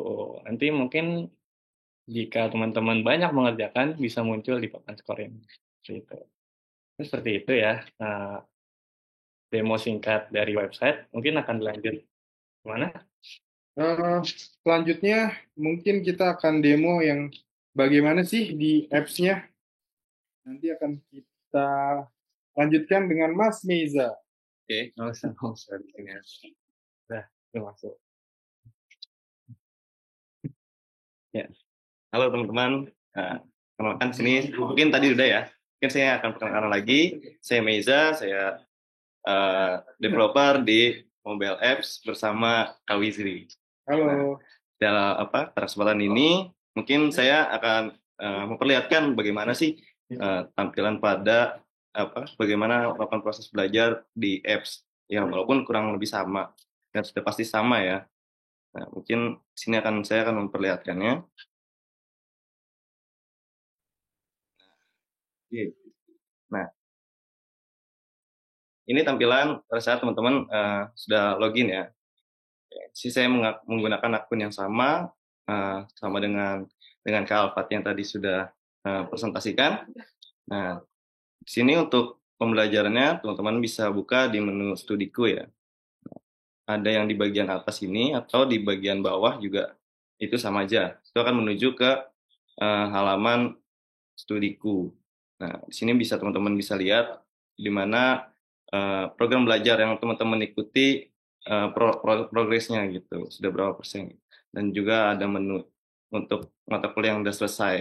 Nanti mungkin jika teman-teman banyak mengerjakan bisa muncul di papan skor ini. Seperti itu ya. Demo singkat dari website mungkin akan dilanjut kemana? Selanjutnya mungkin kita akan demo yang bagaimana sih di apps-nya. Nanti akan kita lanjutkan dengan Mas Meiza. Oke, nggak usah bikin ya. Udah masuk. Ya, halo teman-teman. Kenalkan sini mungkin tadi udah ya. Mungkin saya akan perkenalkan lagi. Saya Meiza, saya developer di mobile apps bersama Kak Wizri. Halo. Dalam kesempatan ini mungkin saya akan memperlihatkan bagaimana sih tampilan pada bagaimana melakukan proses belajar di apps ya, walaupun kurang lebih sama dan sudah pasti sama ya. Nah, mungkin sini saya akan memperlihatkannya. Nah, ini tampilan pada saat teman-teman sudah login ya. Sini saya menggunakan akun yang sama dengan Kak Alfat yang tadi sudah presentasikan. Nah, di sini untuk pembelajarannya teman-teman bisa buka di menu Studiku ya. Ada yang di bagian atas ini atau di bagian bawah juga itu sama aja. Itu akan menuju ke halaman Studiku. Nah, di sini teman-teman bisa lihat di mana program belajar yang teman-teman ikuti progresnya gitu, sudah berapa persen. Dan juga ada menu untuk mata kuliah yang sudah selesai.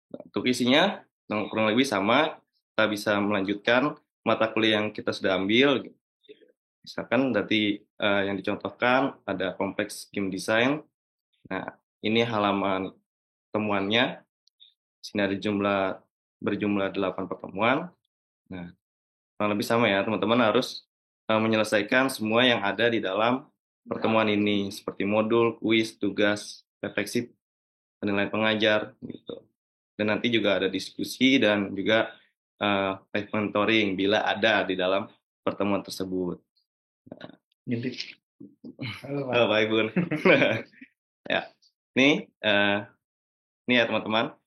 Nah, untuk isinya kurang lebih sama, kita bisa melanjutkan mata kuliah yang kita sudah ambil. Misalkan tadi yang dicontohkan ada kompleks game design. Nah, ini halaman temuannya. Sini ada berjumlah 8 pertemuan. Nah, kurang lebih sama ya, teman-teman harus menyelesaikan semua yang ada di dalam pertemuan ini, seperti modul, kuis, tugas, refleksi, penilaian pengajar, gitu. Dan nanti juga ada diskusi dan juga live mentoring bila ada di dalam pertemuan tersebut. Halo Pak Ibu. Ya, ini ya teman-teman.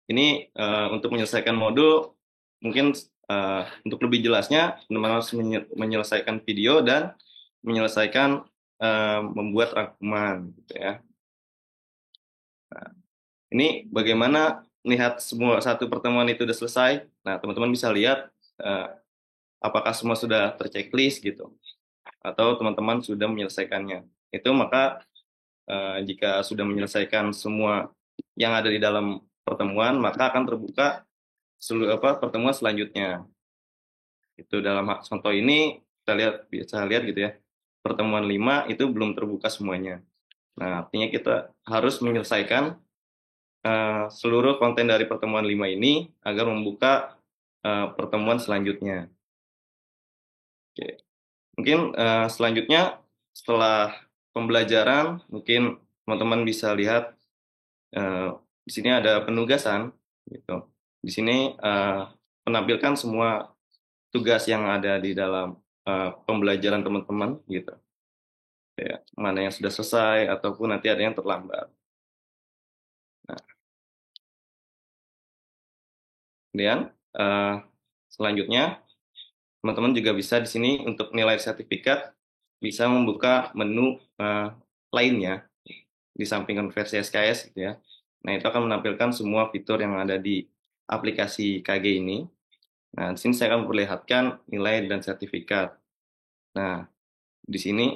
Ini untuk menyelesaikan modul, mungkin untuk lebih jelasnya, teman-teman harus menyelesaikan video dan menyelesaikan membuat rangkuman, gitu ya. Nah, ini bagaimana lihat semua satu pertemuan itu sudah selesai. Nah, teman-teman bisa lihat apakah semua sudah terchecklist gitu, atau teman-teman sudah menyelesaikannya. Itu maka jika sudah menyelesaikan semua yang ada di dalam pertemuan, maka akan terbuka seluruh pertemuan selanjutnya. Itu dalam contoh ini kita bisa lihat gitu ya. Pertemuan 5 itu belum terbuka semuanya. Nah, artinya kita harus menyelesaikan seluruh konten dari pertemuan 5 ini agar membuka pertemuan selanjutnya. Oke. Mungkin selanjutnya setelah pembelajaran, mungkin teman-teman bisa lihat di sini ada penugasan gitu. Di sini menampilkan semua tugas yang ada di dalam pembelajaran teman-teman gitu. Ya, mana yang sudah selesai ataupun nanti ada yang terlambat. Nah, kemudian selanjutnya teman-teman juga bisa di sini untuk nilai sertifikat bisa membuka menu lainnya di samping versi SKS gitu ya. Nah, itu akan menampilkan semua fitur yang ada di aplikasi KG ini. Nah, di sini saya akan memperlihatkan nilai dan sertifikat. Nah, di sini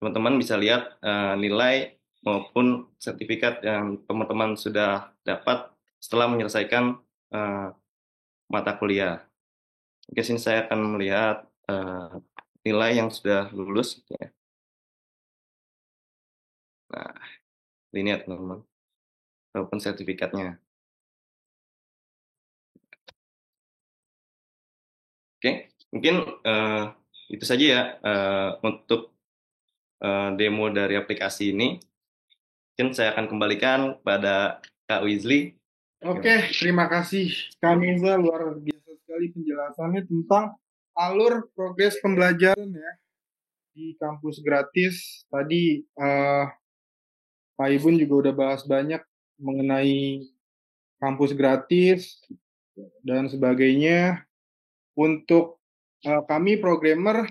teman-teman bisa lihat nilai maupun sertifikat yang teman-teman sudah dapat setelah menyelesaikan mata kuliah. Di sini saya akan melihat nilai yang sudah lulus. Gitu ya. Nah, ini ya teman-teman, maupun sertifikatnya. Oke, mungkin itu saja ya untuk demo dari aplikasi ini. Mungkin saya akan kembalikan pada Kak Wizli. Oke, terima kasih Kak Miza, luar biasa sekali penjelasannya tentang alur progres pembelajaran ya di kampus gratis. Tadi Pak Ibun juga udah bahas banyak mengenai kampus gratis dan sebagainya. Untuk kami programmer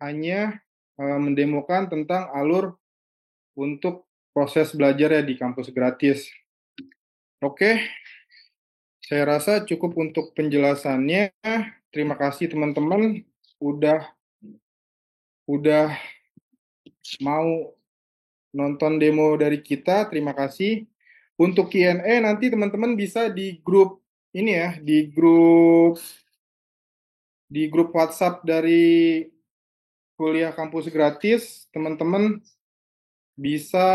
hanya mendemokan tentang alur untuk proses belajar ya di kampus gratis. Oke, saya rasa cukup untuk penjelasannya. Terima kasih teman-teman udah mau nonton demo dari kita. Terima kasih. Untuk Q&A nanti teman-teman bisa di grup ini ya, di grup di grup WhatsApp dari kuliah kampus gratis, teman-teman bisa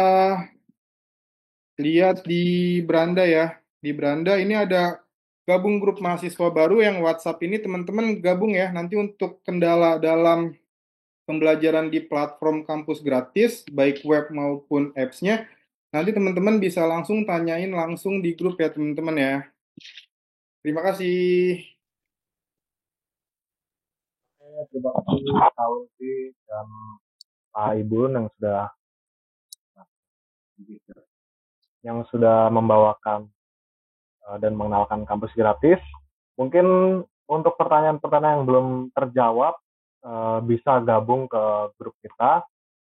lihat di beranda ya. Di beranda ini ada gabung grup mahasiswa baru yang WhatsApp ini teman-teman gabung ya. Nanti untuk kendala dalam pembelajaran di platform kampus gratis, baik web maupun apps-nya, nanti teman-teman bisa langsung tanyain langsung di grup ya teman-teman ya. Terima kasih. Terima kasih Kak Lutfi dan Pak Ibu yang sudah membawakan dan mengenalkan kampus gratis. Mungkin untuk pertanyaan-pertanyaan yang belum terjawab bisa gabung ke grup kita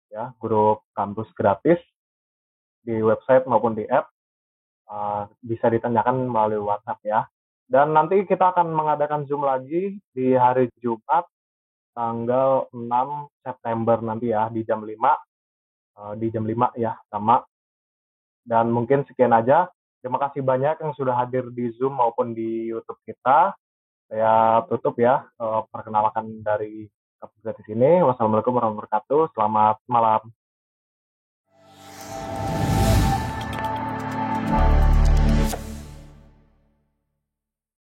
ya, grup kampus gratis di website maupun di app. Bisa ditanyakan melalui WhatsApp ya. Dan nanti kita akan mengadakan Zoom lagi di hari Jumat tanggal 6 September nanti ya di jam 5 ya sama. Dan mungkin sekian aja. Terima kasih banyak yang sudah hadir di Zoom maupun di YouTube kita. Saya tutup ya perkenalkan dari kampus gratis ini. Wassalamualaikum warahmatullahi wabarakatuh. Selamat malam.